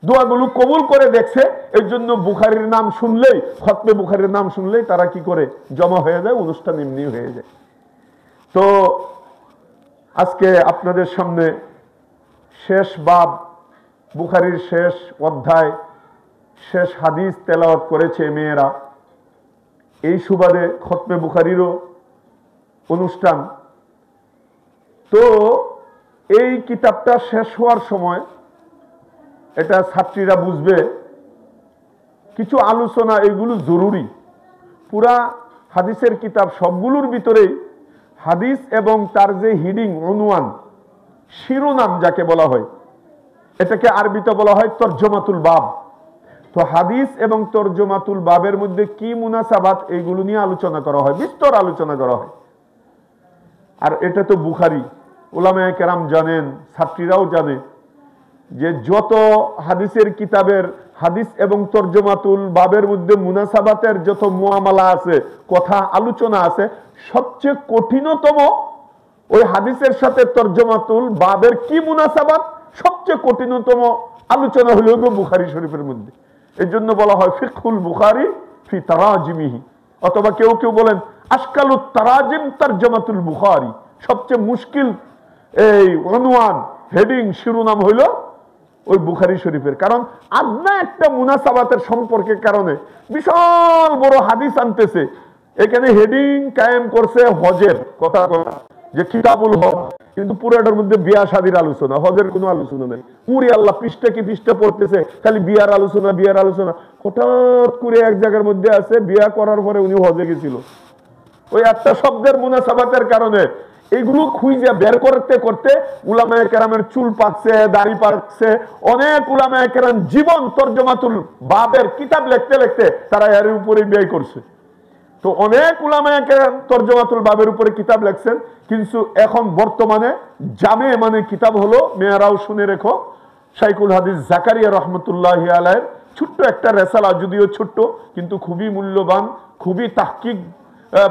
দোয়াগুলো কবুল করে দেখছে, এই জন্য বুখারীর নাম শুনলেই, খতমে বুখারীর নাম শুনলেই তারা কি করে, জমা হয়ে যায়, অনুষ্ঠান এমনি হয়ে যায়। তো আজকে আপনাদের সামনে শেষ বাব, বুখারীর শেষ অধ্যায়, শেষ হাদিস তেলাওয়াত করেছে মেয়েরা। এই সুবাদে খতমে বুখারীরও অনুষ্ঠান। তো এই কিতাবটা শেষ হওয়ার সময় এটা ছাত্রীরা বুঝবে, কিছু আলোচনা এগুলো জরুরি। পুরা হাদিসের কিতাব সবগুলোর ভিতরেই হাদিস এবং তার যে হিডিং, অনুয়ান, শিরোনাম যাকে বলা হয়, এটাকে আরবিতে বলা হয় তরজমাতুল বাব। তো হাদিস এবং তরজমাতুল বাবের মধ্যে কি মুনাসাবাত, এইগুলো নিয়ে আলোচনা করা হয়, বিস্তর আলোচনা করা হয়। আর এটা তো বুখারী, উলামায়ে কেরাম জানেন, ছাত্রীরাও জানে যে যত হাদিসের কিতাবের হাদিস এবং তরজমাতুল বাবের মধ্যে মুনাসাবাতের যত মুআমালা আছে, কথা আলোচনা আছে, সবচেয়ে কঠিনতম ওই হাদিসের সাথে তরজমাতুল বাবের কি মুনাসাবাত, সবচেয়ে কঠিনতম আলোচনা হলো বুখারী শরীফের মধ্যে। এই জন্য বলা হয় ফিকহুল বুখারী ফি তারাজিমিহি, অথবা কেউ কেউ বলেন আশকালুত তারাজিম তরজমাতুল বুখারী, সবচেয়ে মুশকিল এই অনওয়ান, হেডিং, শিরোনাম হইল ওই বুখারী শরীফের। কারণ আদনা একটা মুনাসাবাতের সম্পর্কের কারণে বিশাল বড় হাদিস আনতেছে, এখানে হেডিং কায়েম করছে হজের কথা, যে কিতাবুল হজ, কিন্তু পুরাটার মধ্যে বিয়া শাদীর আলোচনা, হজের কোনো আলোচনা নেই। উরি আল্লাহ, পৃষ্ঠা কি পৃষ্ঠা পড়তেছে খালি বিয়ার আলোচনা, বিয়ার আলোচনা। হঠাৎ করে এক জায়গার মধ্যে আছে বিয়া করার পরে উনি হজে গেছিল, ওই একটা শব্দের মুনাসাবাতের কারণে এইগুলো খুঁজে বের করতে করতে উলামায়ে কেরামের চুল পাকছে, দাড়ি পাকছে। অনেক উলামায়ে কেরাম জীবন তরজমাতুল বাবের কিতাব লিখতে লিখতে তারা এর উপরে ব্যয় করছে। তো অনেক উলামায়ে কেরাম তরজমাতুল বাবের উপরে কিতাব লিখছেন, কিন্তু এখন বর্তমানে জামে মানে কিতাব হলো, মেয়েরাও শুনে রেখো, শাইখুল হাদিস জাকারিয়া রহমতুল্লাহি আলাইহির ছোট্ট একটা রেসালা, যদিও ছোট্ট কিন্তু খুবই মূল্যবান, খুবই তাহকিক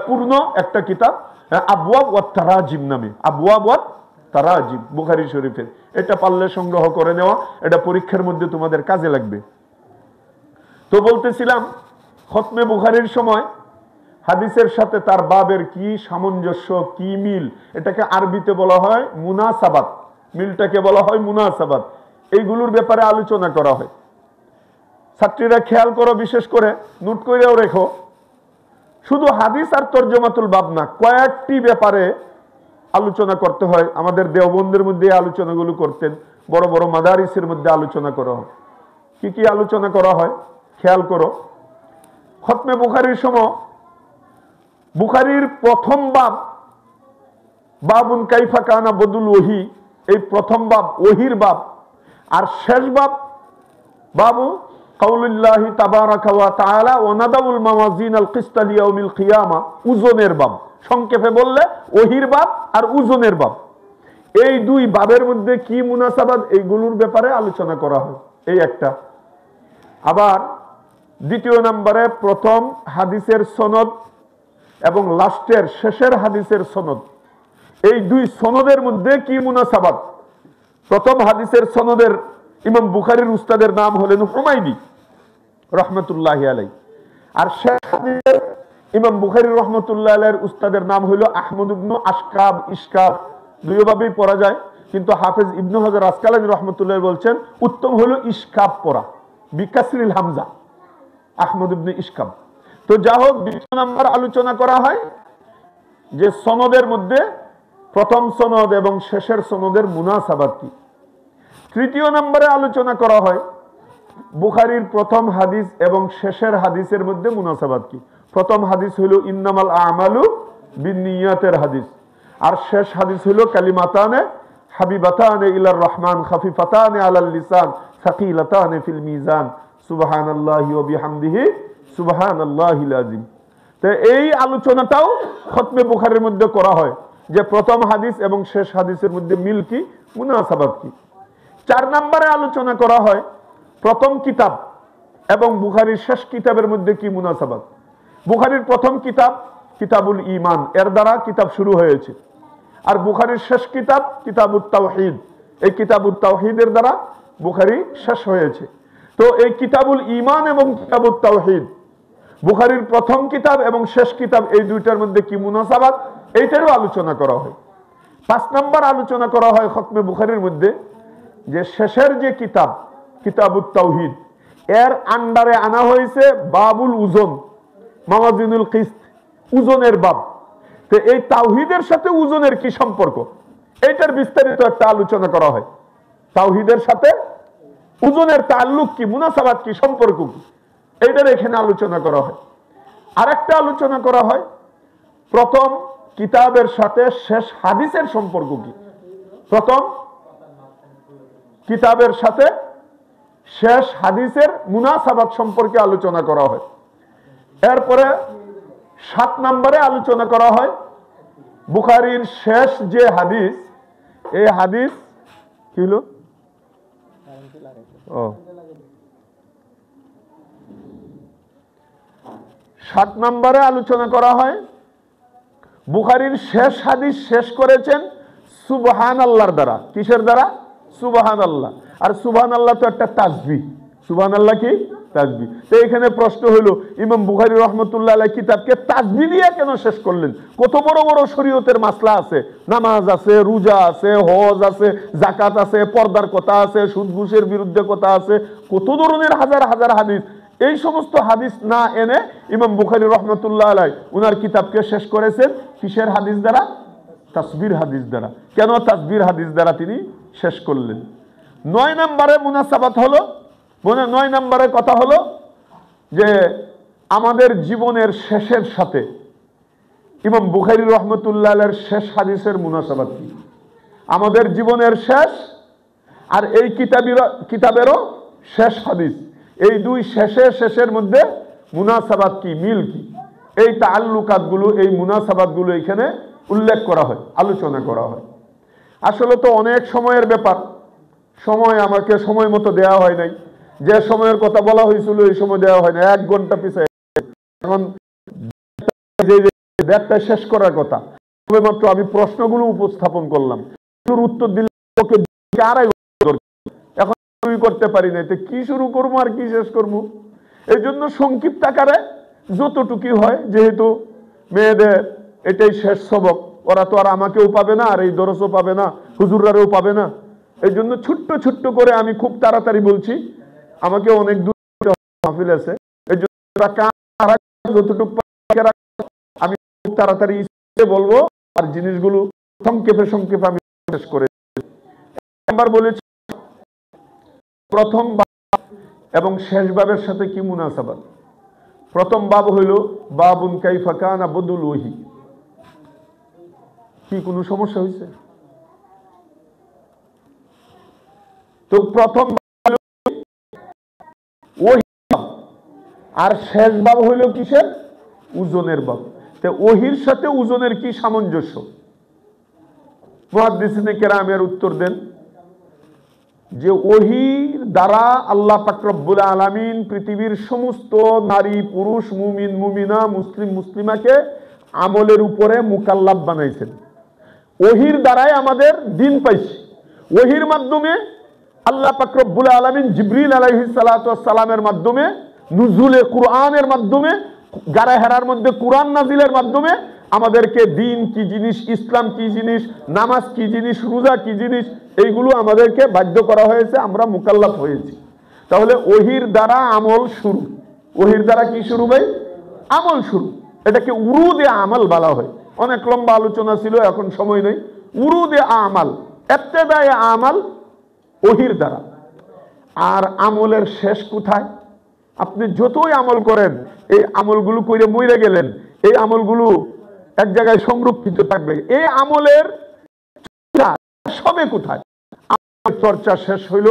পূর্ণ একটা কিতাব, আবওয়াব ওয়াত তারাজিম নামে, আবওয়াব ওয়াত তারাজিম বুখারী শরীফের। এটা পারলে সংগ্রহ করে নেওয়া, এটা পরীক্ষার মধ্যে তোমাদের কাজে লাগবে। তো বলতেছিলাম খতমে বুখারীর সময় হাদিসের সাথে তার বাবের কি সামঞ্জস্য, কি মিল, এটাকে আরবিতে বলা হয় মুনাসাবাত, মিলটাকে বলা হয় মুনাসাবাত। এইগুলোর ব্যাপারে আলোচনা করা হয়। ছাত্রীরা খেয়াল করো, বিশেষ করে নোট করেও রেখো, শুধু হাদিস আর তরজমাতুল বাব না, কয়েকটি ব্যাপারে আলোচনা করতে হয়। আমাদের দেওবন্দের মধ্যে আলোচনাগুলো করতেন, বড় বড় মাদারিসের মধ্যে আলোচনা করা হয়। কি কি আলোচনা করা হয় খেয়াল করো। খতমে বুখারীর সময় বুখারীর প্রথম বাব, বাবুন কাইফা কানা বদুল ওহি, এই প্রথম বাব ওহির বাব, আর শেষ বাব বাবু কাউলুল্লাহি তাবারাকা ওয়া তাআলা ওয়া নাদাউল মাওয়াজিনাল কিসতা লিয়াউমিল কিয়ামা, ওজনের বাব। সংক্ষেপে বললে ওহির বাব আর ওজনের বাব, এই দুই বাবের মধ্যে কি মুনাসাবাত, এইগুলোর ব্যাপারে আলোচনা করা হয়, এই একটা। আবার দ্বিতীয় নম্বরে প্রথম হাদিসের সনদ এবং লাস্টের শেষের হাদিসের সনদ, এই দুই সনদের মধ্যে কি মুনাসাবাত। প্রথম হাদিসের সনদের ইমাম বুখারীর উস্তাদের নাম হলেন হুমায়দি রহমতুল্লাহি আলাইহি, আর শেষ হাদিসের ইমাম বুখারী রহমতুল্লাহি আলাইহির উস্তাদের নাম হলো আহমদ ইবনে আশকাব, ইশকাব দুইভাবেই পড়া যায়, কিন্তু হাফেজ ইবনে হাজার আসকালানী রহমতুল্লাহি বলছেন উত্তম হলো ইশকাব পড়া, বিকাসরিল হামজা, আহমদ ইবনে ইশকাব। তো যা হোক, দ্বিতীয় নাম্বার আলোচনা করা হয় যে সনদের মধ্যে প্রথম সনদ এবং শেষের সনদের মুনাসাবাত কি। তৃতীয় নম্বরে আলোচনা করা হয় বুখারীর প্রথম হাদিস এবং শেষের হাদিসের মধ্যে মুনাসাবাত কি। প্রথম হাদিস হইল ইন্নামাল আমালু বিন্নিয়াতের হাদিস, আর শেষ হাদিস হইল কালিমাতানে হাবিবাতানে ইলার রহমান খাফিফাতানে আলাল লিসান সাকিলাতানে ফিল মিজান সুবহানাল্লাহি ওয়া বিহামদিহি সুবহানাল্লাহিল আযীম। তো এই আলোচনাটাও খতমে বুখারীর মধ্যে করা হয় যে প্রথম হাদিস এবং শেষ হাদিসের মধ্যে মিল কি, মুনাসাবাত কি। 4 নম্বরে আলোচনা করা হয় প্রথম কিতাব এবং বুখারীর শেষ কিতাবের মধ্যে কি মুনাসাবাত। বুখারীর প্রথম কিতাব কিতাবুল ঈমান, এর দ্বারা কিতাব শুরু হয়েছে, আর বুখারীর শেষ কিতাব কিতাবুত তাওহীদ, এই কিতাবুত তাওহীদের দ্বারা বুখারী শেষ হয়েছে। তো এই কিতাবুল ঈমান এবং কিতাবুত তাওহীদ, বুখারীর প্রথম কিতাব এবং শেষ কিতাব, এই দুইটার মধ্যে কি মুনাসাবাত, এইটারও আলোচনা করা হয়। 5 নম্বর আলোচনা করা হয় খতমে বুখারীর মধ্যে যে শেষের যে কিতাব কিতাবুত তাওহীদ, এর আন্ডারে আনা হয়েছে বাবুল ওজন, মাওয়াজিনুল কিসত, ওজনের বাব। তো এই তাওহীদের সাথে ওজনের কি সম্পর্ক, এইটার বিস্তারিত একটা আলোচনা করা হয়। তাওহীদের সাথে ওজনের তাআল্লুক কি, মুনাসাবাত কি, সম্পর্ক কি, এইটার এখানে আলোচনা করা হয়। আরেকটা আলোচনা করা হয় প্রথম কিতাবের সাথে শেষ হাদিসের সম্পর্ক কি। প্রথম কিতাবের সাথে শেষ হাদিসের মুনাসাবাত সম্পর্কে আলোচনা করা হয়। এরপরে 7 নম্বরে আলোচনা করা হয় বুখারীর শেষ যে হাদিস, এই হাদিস কি হলো, 7 নম্বরে আলোচনা করা হয় বুখারীর শেষ হাদিস শেষ করেছেন সুবহানাল্লাহর দ্বারা। কিসের দ্বারা? সুবহানাল্লাহ। আর সুবহানাল্লাহ তো একটা তাসবিহ। সুবহানাল্লাহ কি? তাসবিহ। তো এখানে প্রশ্ন হলো ইমাম বুখারী রাহমাতুল্লাহ আলাইহি কিতাবকে তাসবিহ দিয়ে কেন শেষ করলেন? কত বড় বড় শরীয়তের মাসলা আছে, নামাজ আছে, রোজা আছে, হজ আছে, যাকাত আছে, পর্দার কথা আছে, সুদ ঘুষের বিরুদ্ধে কথা আছে, কত ধরনের হাজার হাজার হাদিস। এই সমস্ত হাদিস না এনে ইমাম বুখারী রাহমাতুল্লাহ আলাইহি উনার কিতাবকে শেষ করেছেন কিসের হাদিস দ্বারা? তাসবির হাদিস দ্বারা। কেন তাসবির হাদিস দ্বারা তিনি শেষ করলেন? 9 নম্বরে মুনাসাবাত হলো, 9 নম্বরে কথা হলো যে আমাদের জীবনের শেষের সাথে ইমাম বুখারী রাহমাতুল্লাহ আলাইহির শেষ হাদিসের মুনাসাবাত কি? আমাদের জীবনের শেষ আর এই কিতাবেরও শেষ হাদিস, এই দুই শেষের মধ্যে মুনাসাবাত কি, মিল কি? এই তাআল্লুকাতগুলো, এই মুনাসাবাতগুলো এখানে উল্লেখ করা হয়, আলোচনা করা হয়। আসলে তো অনেক সময়ের ব্যাপার, সময় আমাকে সময় মতো দেওয়া হয় নাই। যে সময়ের কথা বলা হয়েছিল এই সময় দেওয়া হয় না, 1 ঘন্টা পিছিয়ে। এখন দেড়টায় শেষ করার কথা, মাত্র আমি প্রশ্নগুলো উপস্থাপন করলাম, উত্তর দিলে এখন শুরু করতে পারি না। কি শুরু করবো আর কি শেষ করবো? এই জন্য সংক্ষিপ্ত আকারে যতটুকু হয়, যেহেতু মেয়েদের এটাই শেষ সবক, ওরা তো আর আমাকেও পাবে না, আর এই দরসও পাবে না, হুজুরারেও পাবে না। এই জন্য ছোট্ট ছোট্ট করে আমি খুব তাড়াতাড়ি বলছি, আমাকে অনেক দূর মাহফিল আছে, এই জন্য যতটুকু আমি খুব তাড়াতাড়ি বলবো, আর জিনিসগুলো সংক্ষেপে আমি শেষ করে বলেছি। প্রথম বাব এবং শেষ বাবের সাথে কি মুনাসাবাত? প্রথম বাব হইল বাবুন কাইফা কানা বদুল ওহী। কি কোনো সমস্যা হয়েছে? তো প্রথম ওহী, আর শেষ বাব হইল কিসের? ওজনের বাব। তো ওহীর সাথে ওজনের কি সামঞ্জস্য? মুহাদ্দিসিনে কেরামের উত্তর দেন যে ওহীর দ্বারা আল্লাহ পাক রব্বুল আলামিন পৃথিবীর সমস্ত নারী পুরুষ, মুমিন মুমিনা, মুসলিম মুসলিমাকে আমলের উপরে মুকাল্লাফ বানাইছেন। ওহীর দ্বারাই আমাদের দিন পাইছি। ওহীর মাধ্যমে আল্লাহ পাক রব্বুল আলামিন জিবরিল আলাইহিস সালাতু ওয়াস সালামের মাধ্যমে, নুজুলে কুরআনের মাধ্যমে, গারা হেরার মধ্যে কুরআন নাজিলের মাধ্যমে আমাদেরকে দিন কি জিনিস, ইসলাম কি জিনিস, নামাজ কি জিনিস, রোজা কি জিনিস, এইগুলো আমাদেরকে বাধ্য করা হয়েছে, আমরা মুকাল্লাফ হয়েছি। তাহলে ওহীর দ্বারা আমল শুরু। ওহীর দ্বারা কি শুরু ভাই? আমল শুরু। এটাকে উরুদে আমল বলা হয়। অনেক লম্বা আলোচনা ছিল, এখন সময় নেই। উরুদে আমাল, ইবতিদায়ে আমাল ওহীর দ্বারা। আর আমলের শেষ কোথায়? আপনি যতই আমল করেন, এই আমলগুলো করে মরে গেলেন, এই আমলগুলো এক জায়গায় সংরক্ষিত থাকবে। এই আমলের সবে কোথায়? চর্চা শেষ হইল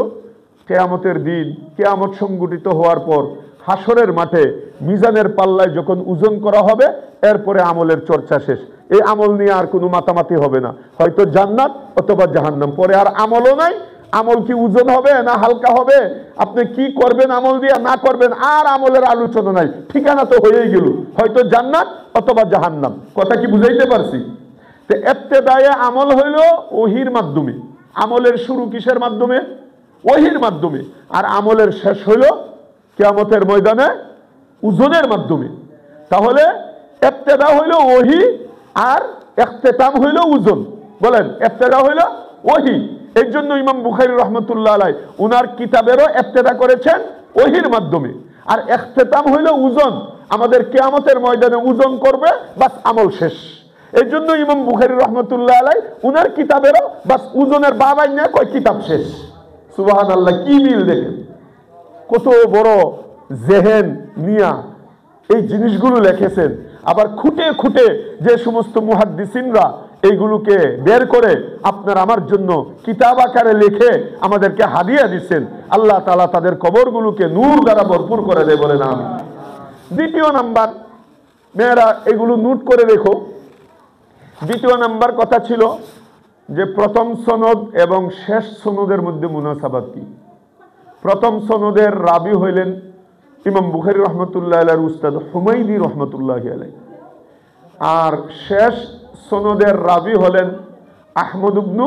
কিয়ামতের দিন, কিয়ামত সংগঠিত হওয়ার পর হাসরের মাঠে মিজানের পাল্লায় যখন ওজন করা হবে, এরপরে আমলের চর্চা শেষ। এই আমল নিয়ে আর কোনো মাতামাতি হবে না, হয়তো জান্নাত অথবা জাহান্নাম। পরে আর আমলও নাই। আমল কি ওজন হবে না হালকা হবে, আপনি কি করবেন আমল দিয়ে না করবেন, আর আমলের আলোচনা নাই। ঠিকানা তো হয়েই গেল, হয়তো জান্নাত অথবা জাহান্নাম। কথা কি বুঝাইতে পারছি? তো ইবতিদায়ে আমল হইল ওহীর মাধ্যমে। আমলের শুরু কিসের মাধ্যমে? ওহীর মাধ্যমে। আর আমলের শেষ হইল কিয়ামতের ময়দানে ওজনের মাধ্যমে। তাহলে ইবতিদা হইল ওহী আর ইখতিতাম হইল ওজন। বলেন, ইবতিদা হইল ওহী। এই জন্য ইমাম বুখারী রাহমাতুল্লাহ আলাইহি উনার কিতাবেরও ইবতিদা করেছেন ওহীর মাধ্যমে, আর ইখতিতাম হইল ওজন। আমাদের কিয়ামতের ময়দানে ওজন করবে, বাস আমল শেষ। এই জন্য ইমাম বুখারী রাহমাতুল্লাহ আলাইহি উনার কিতাবেরও বাস ওজনের বাবাই না কয় কিতাব শেষ। সুবহানাল্লাহ, কি মিল দেখেন! কত বড় জেহেন নিয়া এই জিনিসগুলো লিখেছেন। আবার খুঁটে খুঁটে যে সমস্ত মুহাদ্দিসিনরা এইগুলোকে বের করে আপনার আমার জন্য কিতাব আকারে লিখে আমাদেরকে হাদিয়া দিচ্ছেন, আল্লাহ তাআলা তাদের কবরগুলোকে নূর দ্বারা ভরপুর করে দেয়, বলে না। দ্বিতীয় নাম্বার, মেয়েরা এগুলো নোট করে রেখো। দ্বিতীয় নাম্বার কথা ছিল যে প্রথম সনদ এবং শেষ সনদের মধ্যে মুনাসাবাত কি? প্রথম সনদের রাবি হইলেন ইমাম বুখারী রহমতুল্লাহ আলাইহির উস্তাদ হুমায়দি রহমতুল্লাহ আলাইহি, আর শেষ সনদের রাবি হলেন আহমদ ইবনু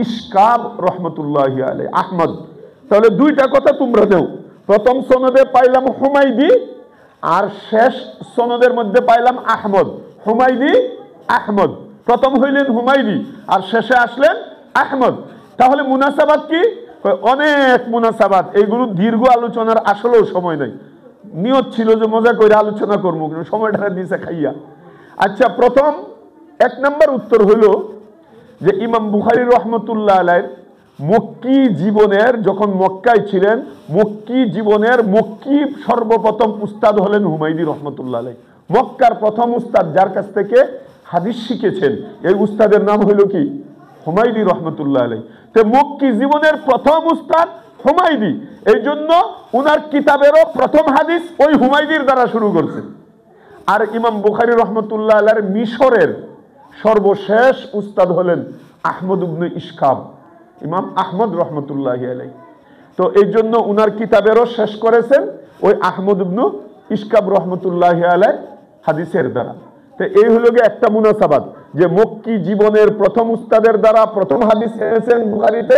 ইশকাব রহমতুল্লাহ আলাইহি। আহমদ, তাহলে দুইটা কথা তোমরা দেও, প্রথম সনদে পাইলাম হুমায়দি আর শেষ সনদের মধ্যে পাইলাম আহমদ। হুমায়দি আহমদ, প্রথম হইলেন হুমায়দি আর শেষে আসলেন আহমদ। তাহলে মুনাসাবাত কি? অনেক মুনাসাবাত, এইগুলো দীর্ঘ আলোচনার আসলেও সময় নাই। নিয়ত ছিল যে মজা করে আলোচনা করবো, কিন্তু সময়টা দিয়েছে খাইয়া। আচ্ছা, প্রথম 1 নম্বর উত্তর হইল যে ইমাম বুখারী রহমতুল্লাহ আলাইহির মক্কি জীবনের, যখন মক্কায় ছিলেন, মক্কি জীবনের মক্কি সর্বপ্রথম উস্তাদ হলেন হুমায়দি রহমতুল্লাহ আলাইহি। মক্কার প্রথম উস্তাদ, যার কাছ থেকে হাদিস শিখেছেন, এই উস্তাদের নাম হইল কি? হুমায়দি রহমতুল্লাহ আলাইহি। তো মক্কি জীবনের প্রথম উস্তাদ হুমায়দি, এই জন্য উনার কিতাবেরও প্রথম হাদিস ওই হুমায়দির দ্বারা শুরু করছে। আর ইমাম বুখারী রহমতুল্লাহ আলাইহির মিশরের সর্বশেষ উস্তাদ হলেন আহমদ ইবনে ইশকাব, ইমাম আহমদ রহমতুল্লাহ আলাইহি। তো এই জন্য উনার কিতাবেরও শেষ করেছেন ওই আহমদ ইবনে ইশকাব রহমতুল্লাহ আলাইহি হাদিসের দ্বারা। তো এই হলো গিয়ে একটা মুনাসাবাত, যে মক্কি জীবনের প্রথম উস্তাদের দ্বারা প্রথম হাদিস এনেছেন বুখারীতে,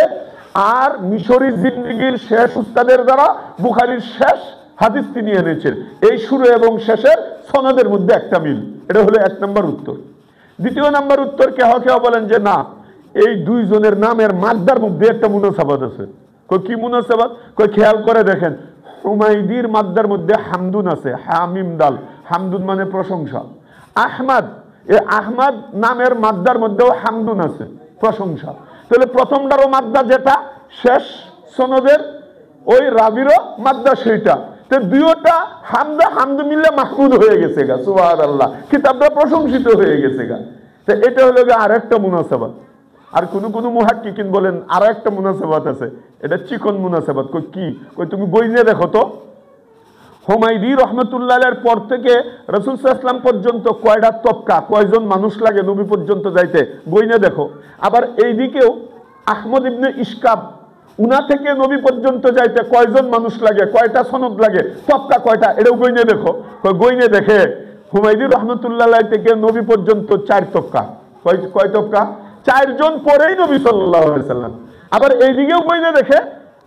আর মিশরি জিন্দেগীর শেষ উস্তাদের দ্বারা বুখারীর শেষ হাদিস তিনি এনেছেন। এই শুরু এবং শেষের সনদের মধ্যে একটা মিল। এটা হলো 1 নম্বর উত্তর। দ্বিতীয় নম্বর উত্তর, কেহ কেহ বলেন যে না, এই দুইজনের নামের মাদ্দার মধ্যে একটা মুনাসাবাত আছে। কি মুনাসাবাত? খেয়াল করে দেখেন, হুমায়দির মাদ্দার মধ্যে হামদুন আছে, হামিম দাল, হামদুন মানে প্রশংসা। আহমদ, এই আহমদ নামের মাদ্দার মধ্যেও হামদুন আছে, প্রশংসা। তাহলে প্রথমটারও মাদ্দা যেটা, শেষ সনদের ওই রাবিরও মাদ্দা সেইটা। তো দুইটা হামদা হামদু মিললে মাহমুদ হয়ে গেছে গা, সুবহানাল্লাহ, কিতাবটা প্রশংসিত হয়ে গেছে গা। তো এটা হলো গিয়ে আর একটা মুনাসাবাত। আর কোন মুহাক্কিকিন বলেন আর একটা মুনাসাবাত আছে, এটা চিকন মুনাসাবাত। কি? তুমি গইনে দেখো তো, হুমায়দি রহমতুল্লাহ আলাইহির পর থেকে রাসূল সাল্লাল্লাহু আলাইহি ওয়াসাল্লাম পর্যন্ত কয়টা তবকা, কয়জন মানুষ লাগে নবী পর্যন্ত যাইতে, গইনে দেখো। আবার এইদিকেও আহমদ ইবনে ইশকাব, উনা থেকে নবী পর্যন্ত যাইতে কয়জন মানুষ লাগে, কয়টা সনদ লাগে, তবকা কয়টা, এটাও গইনে দেখো। গইনে দেখে হুমায়দি রহমতুল্লাহ আলাইহি থেকে নবী পর্যন্ত 4 তবকা। কয় তবকা? 4 জন পরেই নবী সাল্লাল্লাহু আলাইহি ওয়াসাল্লাম। আবার এইদিকেও গইনে দেখে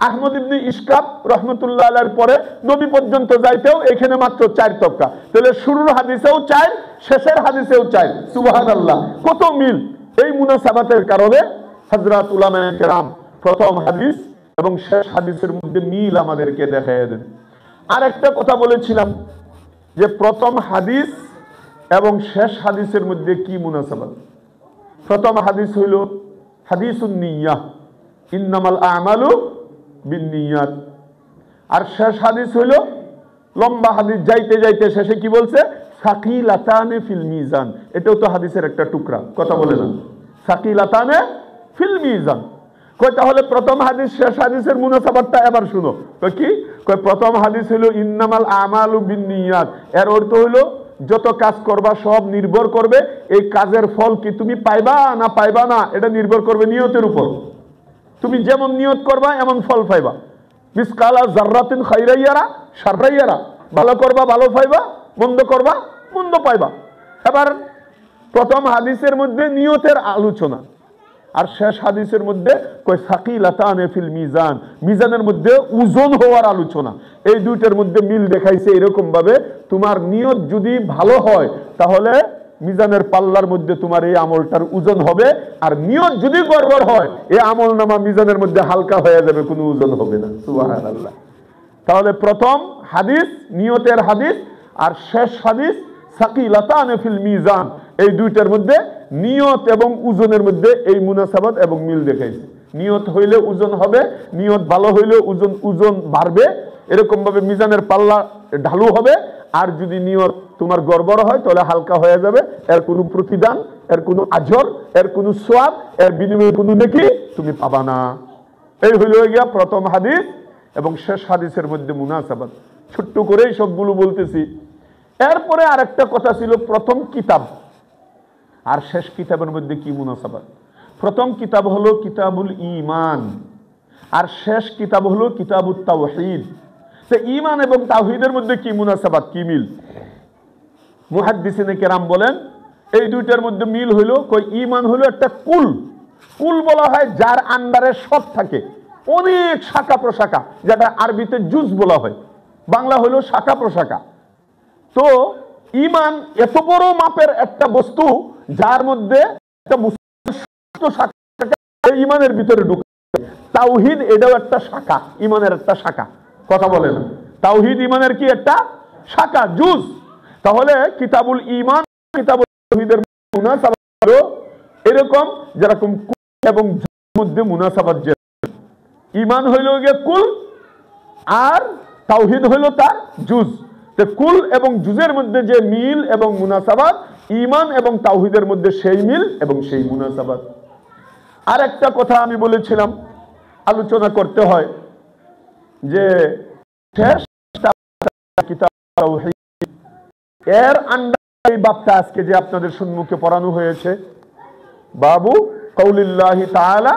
আহমদ ইবনে ইশকাব রহমতুল্লাহ আলাইহির পরে নবী পর্যন্ত যাইতেও এখানে মাত্র 4 তবকা। তাহলে শুরুর হাদিসেও 4, শেষের হাদিসেও 4। সুবহানাল্লাহ, কত মিল! এই মুনাসাবাতের কারণে হযরত উলামায়ে কেরাম প্রথম হাদিস এবং শেষ হাদিসের মধ্যে মিল আমাদেরকে দেখায় দেন। আর একটা কথা বলেছিলাম যে প্রথম হাদিস এবং শেষ হাদিসের মধ্যে কি মুনাসাবাত। প্রথম হাদিস হইল হাদিসুন নিয়াহ, ইন্নামাল আমালু বিন্নিয়াত। আর শেষ হাদিস হইল লম্বা হাদিস, যাইতে যাইতে শেষে কি বলছে? সাকিলাতানে ফিল মিজান। এটাও তো হাদিসের একটা টুকরা, কথা বলে না? সাকিলাতানে ফিল মিজান। তাহলে প্রথম হাদিস শেষ হাদিসের মুনাসাবাতটা এবার শুনো। কি? প্রথম হাদিস হইল ইন্নামাল আমালু বিন্নিয়াত, এর অর্থ হইল যত কাজ করবা সব নির্ভর করবে এই কাজের ফল কি তুমি পাইবা না পাইবা না, এটা নির্ভর করবে নিয়তের উপর। তুমি যেমন নিয়ত করবা এমন ফল পাইবা। মিসকালা যাররাতিন খাইরাইয়ারা শাররাইয়ারা, ভালো করবা ভালো পাইবা, মন্দ করবা মন্দ পাইবা। এবার প্রথম হাদিসের মধ্যে নিয়তের আলোচনা, আর শেষ হাদিসের মধ্যে কয় সাকিলাতানে ফিল মিজান, মিজানের মধ্যে ওজন হওয়ার আলোচনা। এই দুইটার মধ্যে মিল দেখাইছে এরকম ভাবে, তোমার নিয়ত যদি ভালো হয় তাহলে মিজানের পাল্লার মধ্যে তোমার এই আমলটার ওজন হবে, আর নিয়ত যদি গড়বড় হয় এই আমল নামা মিজানের মধ্যে হালকা হয়ে যাবে, কোনো ওজন হবে না। সুবহানাল্লাহ। তাহলে প্রথম হাদিস নিয়তের হাদিস, আর শেষ হাদিস সাকিলাতানে ফিল মিজান। এই দুইটার মধ্যে নিয়ত এবং ওজনের মধ্যে এই মুনাসাবাত এবং মিল দেখাইছে। নিয়ত হইলে ওজন হবে, নিয়ত ভালো হইলে ওজন বাড়বে, এরকম ভাবে মিজানের পাল্লা ঢালু হবে। আর যদি নিয়ত তোমার গড়বড় হয় তাহলে হালকা হয়ে যাবে, এর কোনো প্রতিদান, এর কোনো আজর, এর কোনো সওয়াব, এর বিনিময়ে কোনো নেকি তুমি পাবা না। এই হইল গিয়া প্রথম হাদিস এবং শেষ হাদিসের মধ্যে মুনাসাবাত। ছোট্ট করেই সবগুলো বলতেছি। এরপরে আরেকটা কথা ছিল, প্রথম কিতাব আর শেষ কিতাবের মধ্যে কি মুনাসাবাত। প্রথম কিতাব হলো কিতাবুল ঈমান, আর শেষ কিতাব হলো কিতাবুত তাওহীদ। তো ঈমান এবং তাওহীদের মধ্যে কি মুনাসাবাত, কি মিল? মুহাদ্দিসিনে কেরাম বলেন এই দুইটার মধ্যে মিল হইল, কই ঈমান হলো একটা কুল। কুল বলা হয় যার আন্ডারে সব থাকে, অনেক শাখা প্রশাখা, যেটা আরবিতে জুজ বলা হয়, বাংলা হলো শাখা প্রশাখা। তো ঈমান এত বড় মাপের একটা বস্তু যার মধ্যে একটা শাখা ঈমানের ভিতরে ঢুকে। তাওহীদ এটাও একটা শাখা, ঈমানের একটা শাখা। কথা বলে না, তাওহীদ ঈমানের কি একটা শাখা, জুজ। তাহলে কিতাবুল ঈমান কিতাবুল তাওহীদের মুনাসাবাত হলো এরকম, যেরকম কুল এবং জুজের মধ্যে মুনাসাবাত। যে ঈমান হইল গিয়ে কুল আর তাওহীদ হইল তার জুজ। তো কুল এবং জুজের মধ্যে যে মিল এবং মুনাসাবাত, ঈমান এবং তাওহীদের মধ্যে সেই মিল এবং সেই মুনাসাবাত। আর একটা কথা আমি বলেছিলাম আলোচনা করতে হয় যে শেষ কিতাব তাওহীদ এর আন্ডারে এই বাবটা আজকে যে আপনাদের সম্মুখে পড়ানো হয়েছে, বাবু কাউলিল্লাহি তাআলা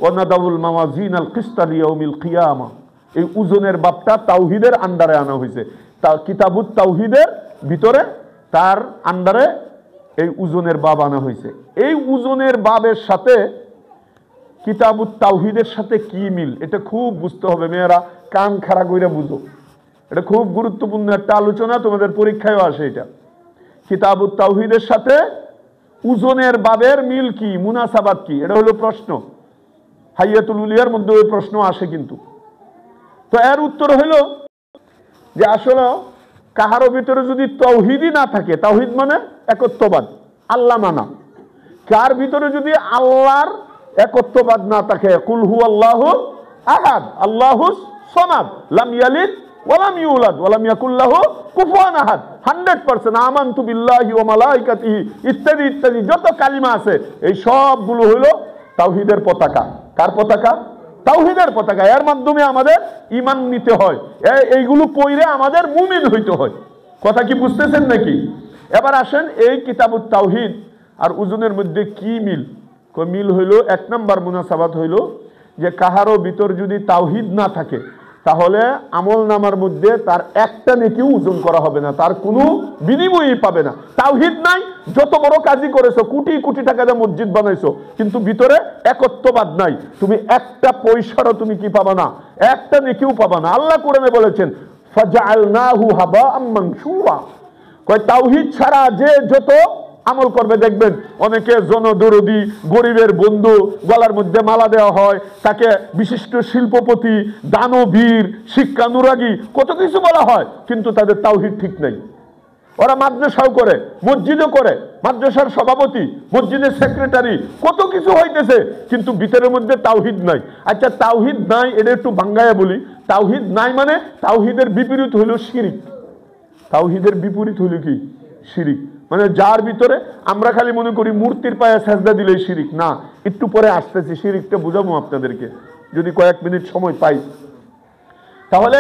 ওয়া নাদাউল মাওয়াজিনাল কিসতা লিয়াউমিল কিয়ামা, এই ওজনের বাবটা তাওহীদের আন্ডারে আনা হয়েছে। কিতাবুত তাওহীদের ভিতরে তার আন্ডারে এই ওজনের বাব আনা হয়েছে। এই ওজনের বাবের সাথে কিতাবুত তাওহীদের সাথে কি মিল, এটা খুব বুঝতে হবে। মেয়েরা কান খাড়া কইরা বুঝো, এটা খুব গুরুত্বপূর্ণ একটা আলোচনা, তোমাদের পরীক্ষায়ও আসে এটা। কিতাবুত তাওহীদের সাথে ওজনের বাবের মিল কি, মুনাসাবাত কি, এটা হলো প্রশ্ন। হাইয়াতুল উলিয়ার মধ্যে ওই প্রশ্ন আসে কিন্তু। তো এর উত্তর হলো যে আসলে কাহারো ভিতরে যদি তাওহীদই না থাকে, তাওহীদ মানে একত্ববাদ, আল্লাহ মানা, কার ভিতরে যদি আল্লাহর একত্ববাদ না থাকে, কুল হুয়াল্লাহু আহাদ আল্লাহুস সামাদ লাম ইয়ালিদ ওয়া লাম ইউলাদ ওয়া লাম ইয়াকুল লাহু কুফুয়ান আহাদ, 100% আমানতু বিল্লাহি ওয়া মালাইকাতিহি ইত্যাদি ইত্যাদি যত কালিমা আছে, এই সবগুলো হলো তাওহীদের পতাকা। কার পতাকা? তাওহীদের পতাকা। এর মাধ্যমে আমাদের ঈমান নিতে হয়, এইগুলো পড়লে আমাদের মুমিন হইতে হয়। কথা কি বুঝতেছেন নাকি? এবার আসেন এই কিতাবুত তাওহীদ আর ওজনের মধ্যে কি মিল। মিল হইল, এক নাম্বার মুনাসাবাত হইল যে কাহারো ভিতর যদি তাওহীদ না থাকে তাহলে আমল নামার মধ্যে তার একটা নেকিও ওজন করা হবে না, তার কোনো বিনিময়ই পাবে না। তাওহীদ নাই, যত বড় কাজই করেছো, কোটি কোটি টাকা দিয়ে মসজিদ বানাইছো, কিন্তু ভিতরে একত্ববাদ নাই, তুমি একটা পয়সারও তুমি কি পাবা না, একটা নেকিও পাবা না। আল্লাহ কোরআনে বলেছেন ফাজআলনাহু হাবাআম মানসুরা, কয় তাওহীদ ছাড়া যে যত আমল করবে, দেখবেন অনেকে জনদরদি, গরিবের বন্ধু, গলার মধ্যে মালা দেওয়া হয়, তাকে বিশিষ্ট শিল্পপতি, দানবীর, শিক্ষানুরাগী, কত কিছু বলা হয়, কিন্তু তাদের তাওহীদ ঠিক নাই। ওরা মাদ্রাসাও করে, মসজিদও করে, মাদ্রাসার সভাপতি, মসজিদের সেক্রেটারি, কত কিছু হইতেছে, কিন্তু ভিতরের মধ্যে তাওহীদ নাই। আচ্ছা, তাওহীদ নাই এটা একটু ভাঙ্গায়া বলি। তাওহীদ নাই মানে তাওহীদের বিপরীত হইল শিরিক। তাওহীদের বিপরীত হইল কি? শিরিক। মানে যার ভিতরে আমরা খালি মনে করি মূর্তির পায়ে সাজদা দিলেই শিরিক, না, একটু পরে আসতেছি, শিরিকটা বুঝাবো আপনাদেরকে যদি কয়েক মিনিট সময় পাই। তাহলে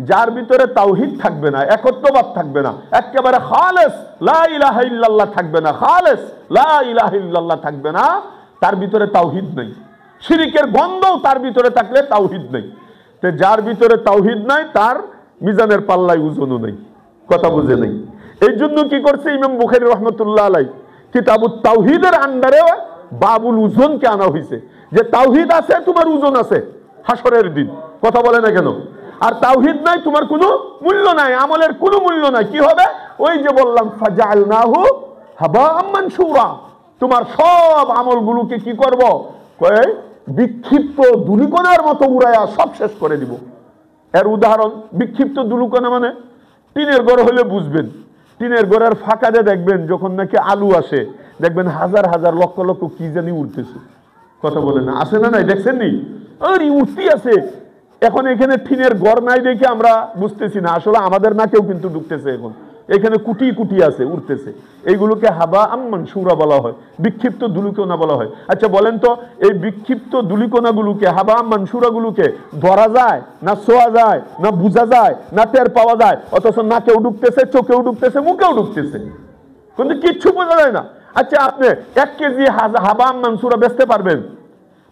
যার ভিতরে তাওহীদ থাকবে না, একত্ববাদ থাকবে না, একেবারে খালেস লা ইলাহা ইল্লাল্লাহ থাকবে না, খালেস লা ইলাহা ইল্লাল্লাহ থাকবে না, তার ভিতরে তাওহীদ নেই। শিরিকের গন্ধও তার ভিতরে থাকলে তাওহীদ নেই। তো যার ভিতরে তাওহীদ নাই তার মিজানের পাল্লায় ওজনও নেই। কথা বুঝে নেই। এই জন্য কি করছে ইমাম বুখারী রাহমাতুল্লাহ আলাইহি কিতাবুত তাওহীদের আন্ডারে বাবুল ওজনকে আনা হয়েছে, যে তাওহীদ আছে তোমার ওজন আছে হাসরের দিন। কথা বলে না কেন? আর তাওহীদ নাই তোমার কোনো মূল্য নাই, আমলের কোনো মূল্য নাই। কি হবে? ওই যে বললাম ফাজআলনাহু হাবাআম মানসুরা, তোমার সব আমলগুলোকে কি করব? কয় বিক্ষিপ্ত ধূলিকণার মতো উড়াইয়া সব শেষ করে দিব। এর উদাহরণ, বিক্ষিপ্ত ধূলিকণা মানে টিনের ঘর হলে বুঝবেন, টিনের ঘরের ফাঁকাতে দেখবেন যখন নাকি আলু আসে, দেখবেন হাজার হাজার লক্ষ লক্ষ কি জানি উঠতেছে। কথা বলে না? আসে না? নাই দেখছেন নি? আরে উঠতি আছে। এখন এখানে টিনের ঘর নাই দেখে আমরা বুঝতেছি না, আসলে আমাদের নাকেও কিন্তু ঢুকতেছে। এখন এখানে কুটি কুটি আছে, উঠতেছে। এইগুলোকে হাবাআম মানসুরা বলা হয়, বিক্ষিপ্ত ধূলিকণা বলা হয়। আচ্ছা বলেন তো, এই বিক্ষিপ্ত ধূলিকণাগুলোকে, হাবাআম মানসুরাগুলোকে ধরা যায় না, ছোঁয়া যায় না, বোঝা যায় না, টের পাওয়া যায়? অথচ নাকেও ঢুকতেছে, চোখেও ঢুকতেছে, মুখেও ঢুকতেছে, কিন্তু কিচ্ছু বোঝা যায় না। আচ্ছা, আপনি 1 কেজি হাবাআম মানসুরা বেচতে পারবেন?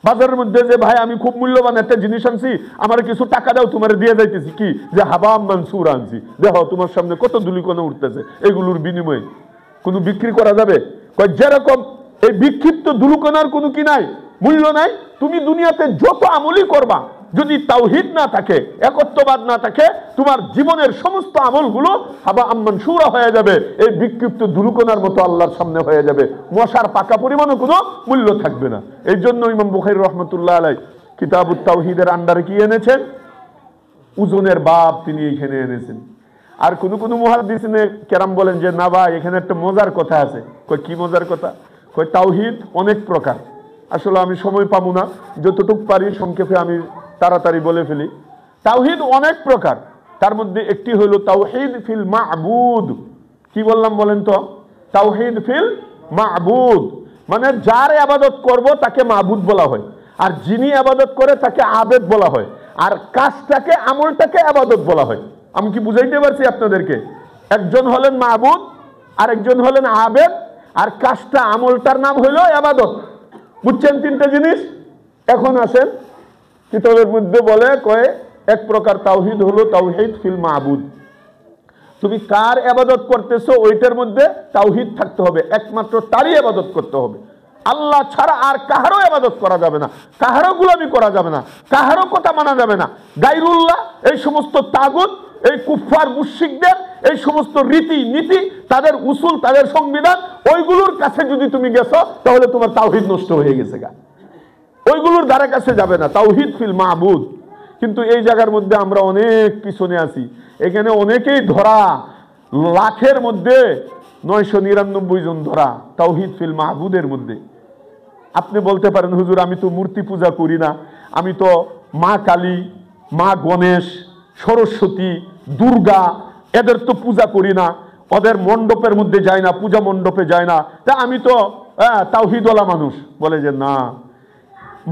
বাজারের মধ্যে যে ভাই আমি খুব মূল্যবান একটা জিনিস আনছি, আমার কিছু টাকা দাও, তোমার দিয়ে যাইতেছি, কি যে হাবাম মানসুর আনছি, দেখো তোমার সামনে কত ধুলিকণা উঠতেছে, এগুলোর বিনিময়ে কোনো বিক্রি করা যাবে? যেরকম এই বিক্ষিপ্ত ধুলিকণার কোনো কি নাই, মূল্য নাই। তুমি দুনিয়াতে যত আমলই করবা, যদি তাওহীদ না থাকে, একত্ববাদ না থাকে, তোমার জীবনের সমস্ত আমলগুলো হাবা মানসুরা হয়ে যাবে, এই বিক্ষিপ্ত ধুলিকণার মতো আল্লাহর সামনে হয়ে যাবে, মশার পাকা পরিমাণও কোনো মূল্য থাকবে না। এই জন্য ইমাম বুখারী রহমতুল্লাহ আলাইহি কিতাবুত তাওহীদের আন্ডারে কি এনেছেন? ওজনের বাব তিনি এখানে এনেছেন। আর কোন কোন মুহাদ্দিসিনে কেরাম বলেন যে না ভাই, এখানে একটা মজার কথা আছে। কই কি মজার কথা? কই তাওহীদ অনেক প্রকার। আসলে আমি সময় পাবো না, যতটুকু পারি সংক্ষেপে আমি তাড়াতাড়ি বলে ফেলি। তাওহীদ অনেক প্রকার, তার মধ্যে একটি হলো তাওহীদ ফিল মা'বুদ। কি বললাম বলেন তো? তাওহীদ ফিল মা'বুদ মানে যার ইবাদত করব তাকে মাবুদ বলা হয়, আর যিনি ইবাদত করে তাকে আবেদ বলা হয়, আর কাজটাকে আমলটাকে ইবাদত বলা হয়। আমি কি বুঝাইতে পারছি আপনাদেরকে? একজন হলেন মাবুদ, আর একজন হলেন আবেদ, আর কাজটা আমলটার নাম হলো ইবাদত। বুঝছেন তিনটা জিনিস? এখন আসেন, কিতাবের মধ্যে বলে কয় এক প্রকার তাওহীদ হলো তাওহীদ ফিল মাবুদ। তুমি কার ইবাদত করতেছো ওইটার মধ্যে তাওহীদ থাকতে হবে, একমাত্র তারই ইবাদত করতে হবে। আল্লাহ ছাড়া আর কাহারও ইবাদত করা যাবে না, কাহারও গোলামি করা যাবে না, কাহারও কথা মানা যাবে না। গায়রুল্লাহ, এই সমস্ত তাগুত, এই কুফফার মুশরিকদের এই সমস্ত রীতি নীতি, তাদের উসুল, তাদের সংবিধান, ওইগুলোর কাছে যদি তুমি গেছো তাহলে তোমার তাওহীদ নষ্ট হয়ে গেছে গা। ওইগুলোর ধারে কাছে যাবে না, তাওহীদ ফিল মাবুদ। কিন্তু এই জায়গার মধ্যে আমরা অনেক পিছনে আছি। এখানে অনেকেই ধরা, লাখের মধ্যে 999 জন ধরা তাওহীদ ফিল মাবুদের মধ্যে। আপনি বলতে পারেন হুজুর আমি তো মূর্তি পূজা করি না, আমি তো মা কালী, মা গণেশ, সরস্বতী, দুর্গা এদের তো পূজা করি না, ওদের মণ্ডপের মধ্যে যাই না, পূজা মণ্ডপে যাই না, তা আমি তো তাওহীদওয়ালা মানুষ। বলে যে না,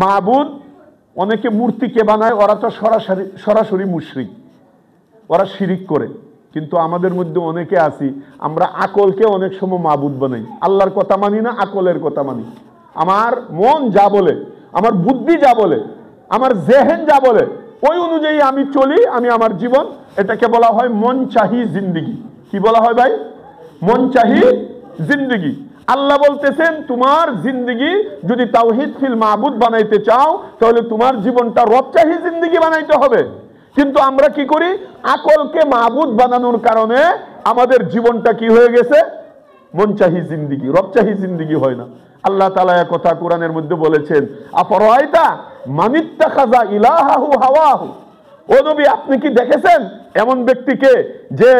মাবুদ অনেকে মূর্তিকে বানায়, ওরা তো সরাসরি মুশরিক, ওরা শিরিক করে। কিন্তু আমাদের মধ্যে অনেকে আছি, আমরা আকলকে অনেক সময় মাবুদ বানাই। আল্লাহর কথা মানি না, আকলের কথা মানি। আমার মন যা বলে, আমার বুদ্ধি যা বলে, আমার জেহেন যা বলে, ওই অনুযায়ী আমি চলি, আমি আমার জীবন, এটাকে বলা হয় মন চাহি জিন্দিগি। কি বলা হয় ভাই? মন চাহি জিন্দিগি। আল্লাহ বলতেছেন তোমার জিন্দিগি যদি তাওহীদ ফিল মাবুদ বানাইতে চাও তাহলে তোমার জীবনটা রব চাহি জিন্দিগি বানাইতে হবে। কিন্তু আমরা কি করি? আকলকে মাবুদ বানানোর কারণে আমাদের জীবনটা কি হয়ে গেছে? মন চাহি জিন্দিগি, রব চাহি জিন্দিগি হয় না। আল্লাহ তাআলা এক কথা কোরআনের মধ্যে বলেছেন, আফরাআইতা মানিত্তাখাযা ইলাহাহু হাওয়াহু। ও নবী, আপনি কি দেখেছেন এমন ব্যক্তিকে যে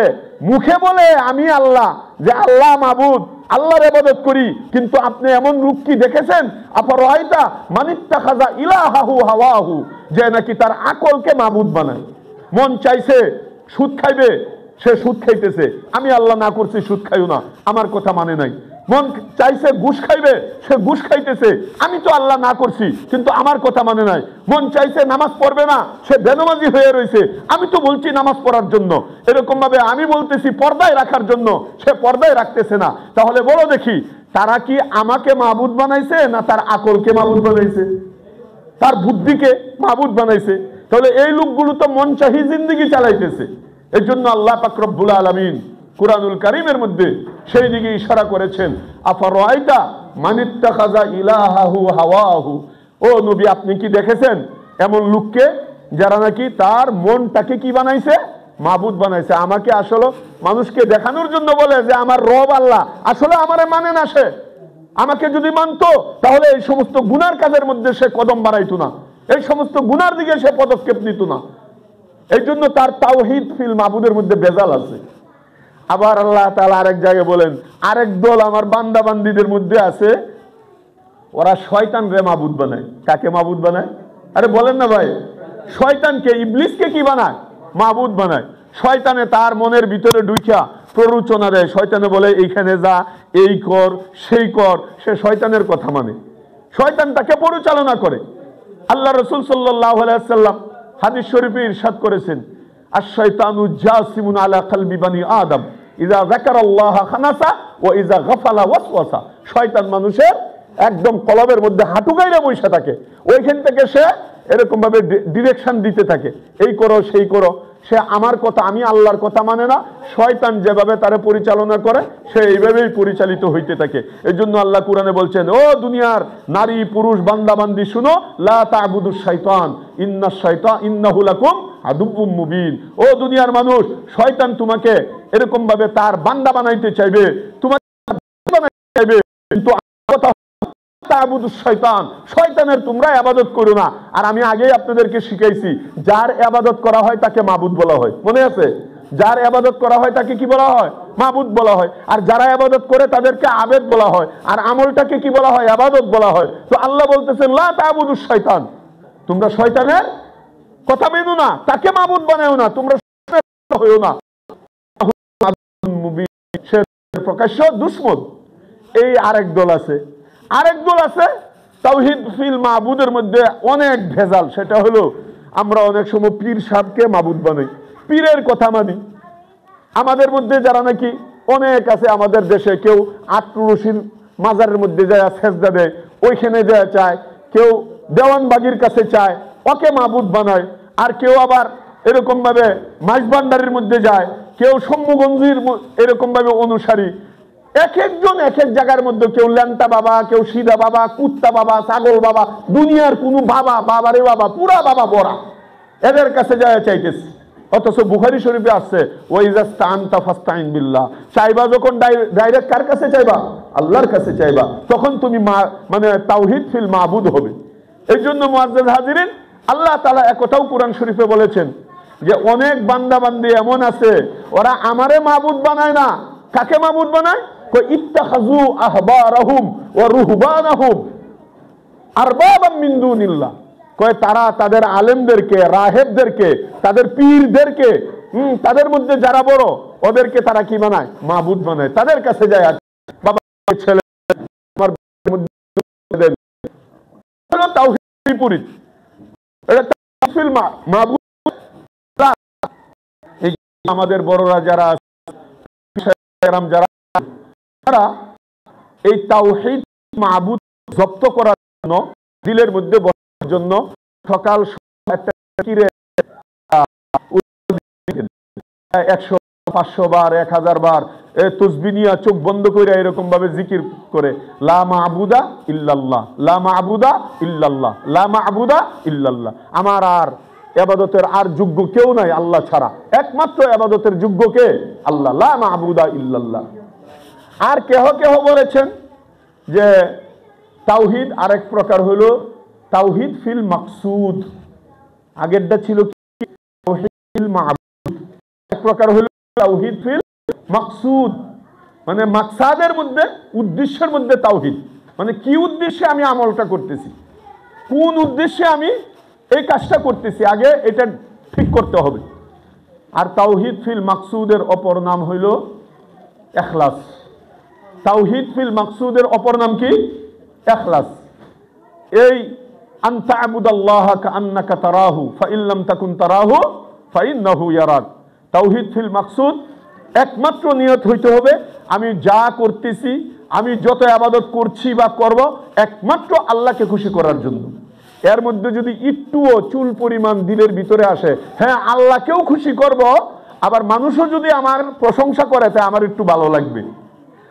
মুখে বলে আমি আল্লাহ, যে আল্লাহ মাবুদ, আল্লাহর ইবাদত করি, কিন্তু আপনি এমন লোক কি দেখেছেন? আফরাআইতা মানিত্তাখাযা ইলাহাহু হাওয়াহু, যে নাকি তার আকলকে মাবুদ বানায়। মন চাইছে সুদ খাইবে, সে সুদ খাইতেছে, আমি আল্লাহ না করছি সুদ খাইও না, আমার কথা মানে নাই। মন চাইছে ঘুষ খাইবে, সে ঘুষ খাইতেছে, আমি তো আল্লাহ না করছি কিন্তু আমার কথা মানে নাই। মন চাইছে নামাজ পড়বে না, সে বেনামাজি হয়ে রয়েছে, আমি তো বলছি নামাজ পড়ার জন্য। এরকম ভাবে আমি বলতেছি পর্দায় রাখার জন্য, সে পর্দায় রাখতেছে না। তাহলে বলো দেখি, তারা কি আমাকে মাবুদ বানাইছে না তার আকলকে মাবুদ বানাইছে? তার বুদ্ধিকে মাবুদ বানাইছে। তাহলে এই লোকগুলো তো মন চাহি জিন্দেগি চালাইতেছে। এর জন্য আল্লাহ পাক রব্বুল আলামিন কুরআনুল কারীমের মধ্যে সেই দিকে ইশারা করেছেন, আফরাআইতা মানিত্তাখাযা ইলাহাহু হাওয়াহু। ও নবী, আপনি কি দেখেছেন এমন লোককে যারা নাকি তার মনটাকে কি বানাইছে? মাবুদ বানাইছে। আমাকে আসলে মানুষকে দেখানোর জন্য বলে যে আমার রব আল্লাহ, আসলে আমারে মানে না। সে আমাকে যদি মানতো তাহলে এই সমস্ত গুনার কাজের মধ্যে সে কদম বাড়াইতো না, এই সমস্ত গুনার দিকে সে পদক্ষেপ নিত না। এই জন্য তার তাওহীদ ফিল মাবুদের মধ্যে বেজাল আছে। আবার আল্লাহ তাআলা আরেক জায়গায় বলেন, আরেক দল আমার বান্দা বান্দীদের মধ্যে আছে, ওরা শয়তানকে মাবুদ বানায়। কাকে মাবুদ বানায়? আরে বলেন না ভাই, শয়তানকে, ইবলিসকে কি বানায়? মাবুদ বানায়। শয়তানে তার মনের ভিতরে ঢুকিয়া প্ররোচনা দেয়। শয়তানে বলে এইখানে যা, এই কর, সেই কর। সে শয়তানের কথা মানে, শয়তান তাকে পরিচালনা করে। আল্লাহ রাসূল সাল্লাল্লাহু আলাইহি ওয়াসাল্লাম হাদিস শরীফে ইরশাদ করেছেন, আশ-শাইতানু জাসিমুন আলা কলবি বানি আদম ইযা যাকারাল্লাহ খানাসা ওয়া ইযা গাফালা ওয়াসওয়াসা। শয়তান মানুষের একদম কলবের মধ্যে হাঁটু গাইরা বসে থাকে, ওইখান থেকে সে এরকম ভাবে ডিরেকশন দিতে থাকে, এই করো সেই করো। সে আমার কথা, আমি আল্লাহর কথা মানে না, শয়তান যেভাবে তারে পরিচালনা করে সে এইভাবেই পরিচালিত হইতে থাকে। এই জন্য আল্লাহ কোরআনে বলছেন, ও দুনিয়ার নারী পুরুষ বান্দা বান্দি শুনো, লা তা'বুদুশ শাইতান ইন্নাশ শাইতান ইন্নাহু লাকুম আদুউম মুবিন। ও দুনিয়ার মানুষ, শয়তান তোমাকে এরকম ভাবে তার বান্দা বানাইতে চাইবে, তোমাকে বানাইতে চাইবে, কিন্তু কথা শয়তান, শয়তানের তোমরা ইবাদত করো না। আর আমি আগেই আপনাদেরকে শিখাইছি, যার ইবাদত করা হয় তাকে মাবুদ বলা হয়, মনে আছে? যার ইবাদত করা হয় তাকে কি বলা হয়? মাবুদ বলা হয়। আর যারা ইবাদত করে তাদেরকে আবেদ বলা হয়, আর আমলটাকে কি বলা হয়? ইবাদত বলা হয়। তো আল্লাহ বলতেছেন, লা তা'বুদুশ শয়তান, তোমরা শয়তানের কথা মেনো না, তাকে মাবুদ বানাও না, তোমরা হইও না, সে প্রকাশ্য দুশমন। এই আরেক দল আছে, আরেক দল আছে তাওহীদ ফিল মাবুদের মধ্যে অনেক ভেজাল। সেটা হলো আমরা অনেক সময় পীর সাহেবকে মাবুদ বানাই, পীরের কথা মানি। আমাদের মধ্যে যারা নাকি অনেক আছে আমাদের দেশে, কেউ আটরশির মাজারের মধ্যে যায় সেজদা দেয়, ওইখানে যায় চায়, কেউ দেওয়ানবাগির কাছে চায়, ওকে মাবুদ বানায়। আর কেউ আবার এরকম ভাবে মাইজভান্ডারির মধ্যে যায়, কেউ শম্ভুগঞ্জির এরকম ভাবে অনুসারী। এক একজন এক এক জায়গার মধ্যে, কেউ ল্যাংটা বাবা, কেউ সিধা বাবা, কুত্তা বাবা, ছাগল বাবা, দুনিয়ার কোন বাবা, বাবারে বাবা, পুরা বাবা বড়া, এদের কাছে যায় চাইতেছে। অথচ বুখারী শরীফে আসছে, ওয়াইজাস্তানতা ফাস্তাইন বিল্লাহ, চাইবা যখন ডাইরেক্ট কার কাছে চাইবা? আল্লাহর কাছে চাইবা, তখন তুমি মানে তাওহীদ ফিল মাবুদ হবে। এই জন্য মুআজ্জাজ হাজিরিন, আল্লাহ তাআলা একটাও কোরআন শরীফে বলেছেন যে অনেক বান্দা বান্দি এমন আছে, ওরা আমারে মাবুদ বানায় না। কাকে মাবুদ বানায়? ইত্তাখাযু আহবারাহুম ওয়া রুহবানাহুম আরবাবাম মিন দুনিল্লাহ। কয় তারা তাদের আলেমদেরকে, রাহেবদেরকে, তাদের পীরদেরকে, তাদের মধ্যে যারা বড়, ওদেরকে তারা কি বানায়? মাবুদ বানায়। তাদের কাছে যায়, বাবা ছেলে আমার মধ্যে তাওহীদ বিপরীত, এটা তাওহীদ মাবুদ। এই আমাদের বড়রা যারা যারা তারা এই তাওহীদ মাবুদ জব্দ করার জন্য, দিলের মধ্যে বসার জন্য সকাল একটা 100 500 বার 1000 বার তাসবিহ নিয়ে চোখ বন্ধ করে এরকম ভাবে জিকির করে, লা মা'বুদা ইল্লাল্লাহ, লা মা'বুদা ইল্লাল্লাহ, লা মা'বুদা ইল্লাল্লাহ। আমার আর ইবাদতের আর যোগ্য কেউ নাই আল্লাহ ছাড়া, একমাত্র ইবাদতের যোগ্য কে? আল্লাহ, লা মা'বুদা ইল্লাল্লাহ। আর কেহ কেহ বলেছেন যে তাওহীদ আরেক প্রকার হলো তাওহীদ ফিল মাকসুদ। আগেরটা ছিল তাওহীদ ফিল মাবুদ, এক প্রকার হলো তাওহীদ ফিল মাকসুদ, মানে মাকসাদের মধ্যে, উদ্দেশ্যের মধ্যে তাওহীদ, মানে কি উদ্দেশ্যে আমি আমলটা করতেছি, কোন উদ্দেশ্যে আমি এই কাজটা করতেছি, আগে এটা ঠিক করতে হবে। আর তাওহীদ ফিল মাকসুদের অপর নাম হইল ইখলাস। তাওহীদ ফিল মাকসুদের অপর নাম কি? ইখলাস। এই আনতা আবুদাল্লাহা কাআন্নাকা তারাহু ফাইন লাম তাকুন তারাহু ফাইন্নাহু ইয়ারাক। তাওহীদ ফিল মাকসুদ, একমাত্র নিয়ত হইতে হবে আমি যা করতেছি, আমি যত ইবাদত করছি বা করব, একমাত্র আল্লাহকে খুশি করার জন্য। এর মধ্যে যদি একটুও চুল পরিমাণ দিলের ভিতরে আসে, হ্যাঁ আল্লাহকেও খুশি করব, আবার মানুষও যদি আমার প্রশংসা করে, তাই আমার একটু ভালো লাগবে।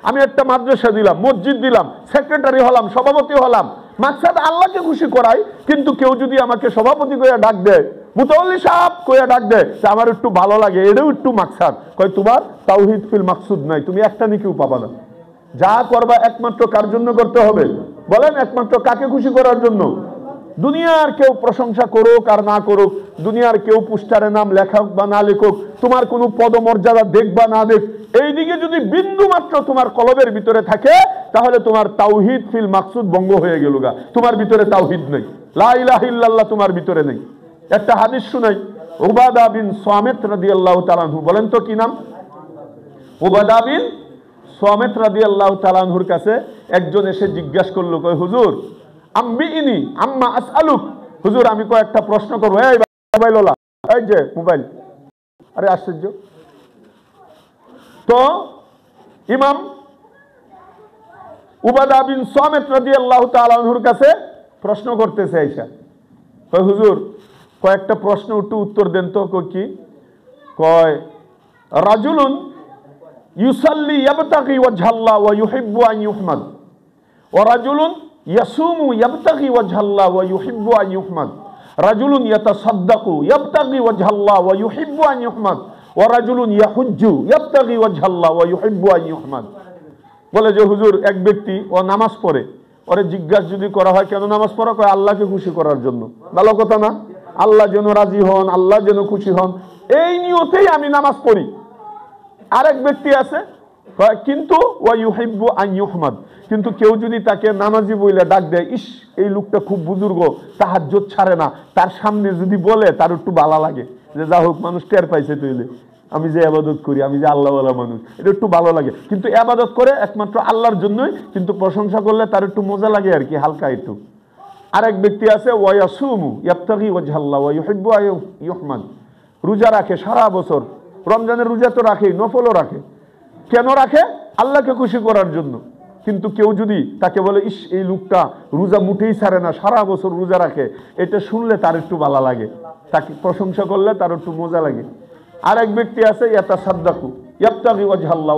আমি একটা মাদ্রাসা দিলাম, মসজিদ দিলাম, সেক্রেটারি হলাম, সভাপতি হলাম, মাকসাদ আল্লাহকে খুশি করাই, কিন্তু কেউ যদি আমাকে সভাপতি কইয়া ডাক দেয়, মুতাওয়াল্লি সাহেব কইয়া ডাক দেয়, তা আমার একটু ভালো লাগে, এটাও একটু মাকসাদ। কয় তোমার তাওহীদ ফিল মাকসুদ নাই, তুমি একটা নেকিও পাবা না। যা করবা একমাত্র কার জন্য করতে হবে বলেন? একমাত্র কাকে খুশি করার জন্য। দুনিয়ার কেউ প্রশংসা করুক আর না করুক, দুনিয়ার কেউ পোস্টারে নাম লেখক বা না লেখক, তোমার কোনো পদমর্যাদা দেখ বা না দেখ, এই দিকে যদি বিন্দু মাত্র তোমার কলবের ভিতরে থাকে, তাহলে তোমার তাওহীদ ফিল মাকসুদ ভঙ্গ হয়ে গেল গা, তোমার ভিতরে তাওহীদ নেই, লা ইলাহা ইল্লাল্লাহ তোমার ভিতরে নেই। একটা হাদিস শুনাই, উবাদা বিন সামিত রাদিয়াল্লাহু তাআলা আনহু, বলেন তো কি নাম? উবাদা বিন সামিত রাদিয়াল্লাহু তাআলা আনহুর কাছে একজন এসে জিজ্ঞাসা করলো, কয় হুজুর আম্বিইনি আম্মা আসআলুক, হুজুর আমি কয়েকটা প্রশ্ন করব। এই মোবাইলওয়ালা, এই যে মোবাইল, আরে আশ্চর্য। তো ইমাম উবাদা বিন সামিত রাদিয়াল্লাহু তাআলা আনহুর কাছে প্রশ্ন করতেছে আয়েশা, কয় হুজুর কয়েকটা প্রশ্ন একটু উত্তর দেন তো। কি কয়, রাজুলুন ইউসাল্লি ইয়াবতাগি ওয়াজহাল্লাহ ওয়া ইউহিব্বু আন ইউহমাদ ওয়া রাজুলুন ইয়াসুমু ইয়াবতাগি ওয়াজহাল্লাহ ওয়া ইউহিব্বু আন ইউহমাদ রাজুলুন ইয়াতাসাদ্দাকু ইয়াবতাগি ওয়াজহাল্লাহ ওয়া ইউহিব্বু আন ইউহমাদ ওয়া রাজুলুন ইয়াহুজ্জু ইয়াবতাগি ওয়াজহাল্লাহ ওয়া ইউহিব্বু আন ইউহমাদ। বলে যে হুজুর এক ব্যক্তি ও নামাজ পড়ে, ওরে জিজ্ঞাসা যদি করা হয় কেন নামাজ পড়া, কয় আল্লাহকে খুশি করার জন্য। ভালো কথা না? আল্লাহ যেন রাজি হন, আল্লাহ যেন খুশি হন, এই নিয়তেই আমি নামাজ পড়ি। আরেক ব্যক্তি আছে কিন্তু ওয়া ইউহিব্বু আন ইউহমাদ, কিন্তু কেউ যদি তাকে নামাজি বইলে ডাক দেয়, ইস এই লোকটা খুব বুজুর্গ, তাহাজ্জুদ ছাড়ে না, তার সামনে যদি বলে তার একটু ভালো লাগে, যে যা হোক মানুষ টের পাইছে তৈলে আমি যে ইবাদত করি, আমি যে আল্লাহওয়ালা মানুষ, এটা একটু ভালো লাগে। কিন্তু ইবাদত করে একমাত্র আল্লাহর জন্যই, কিন্তু প্রশংসা করলে তার একটু মজা লাগে আর কি, হালকা একটু। আরেক ব্যক্তি আছে ওয়া ইয়াসুমু ইয়াবতাগি ওয়াজহাল্লাহ ওয়া ইউহিব্বু আন ইউহমাদ, রোজা রাখে সারা বছর, রমজানের রোজা তো রাখেই, নফলও রাখে। কেন রাখে? আল্লাহকে খুশি করার জন্য। কিন্তু কেউ যদি তাকে বলে ইস এই লোকটা রোজা মুঠেই ছাড়ে না, সারা বছর রোজা রাখে, এটা শুনলে তার একটু ভালো লাগে, তাকে প্রশংসা করলে তার একটু মজা লাগে। আরেক ব্যক্তি আছে ইয়াতাসাদ্দাকু ইয়াবতাগি ওয়াজহাল্লাহ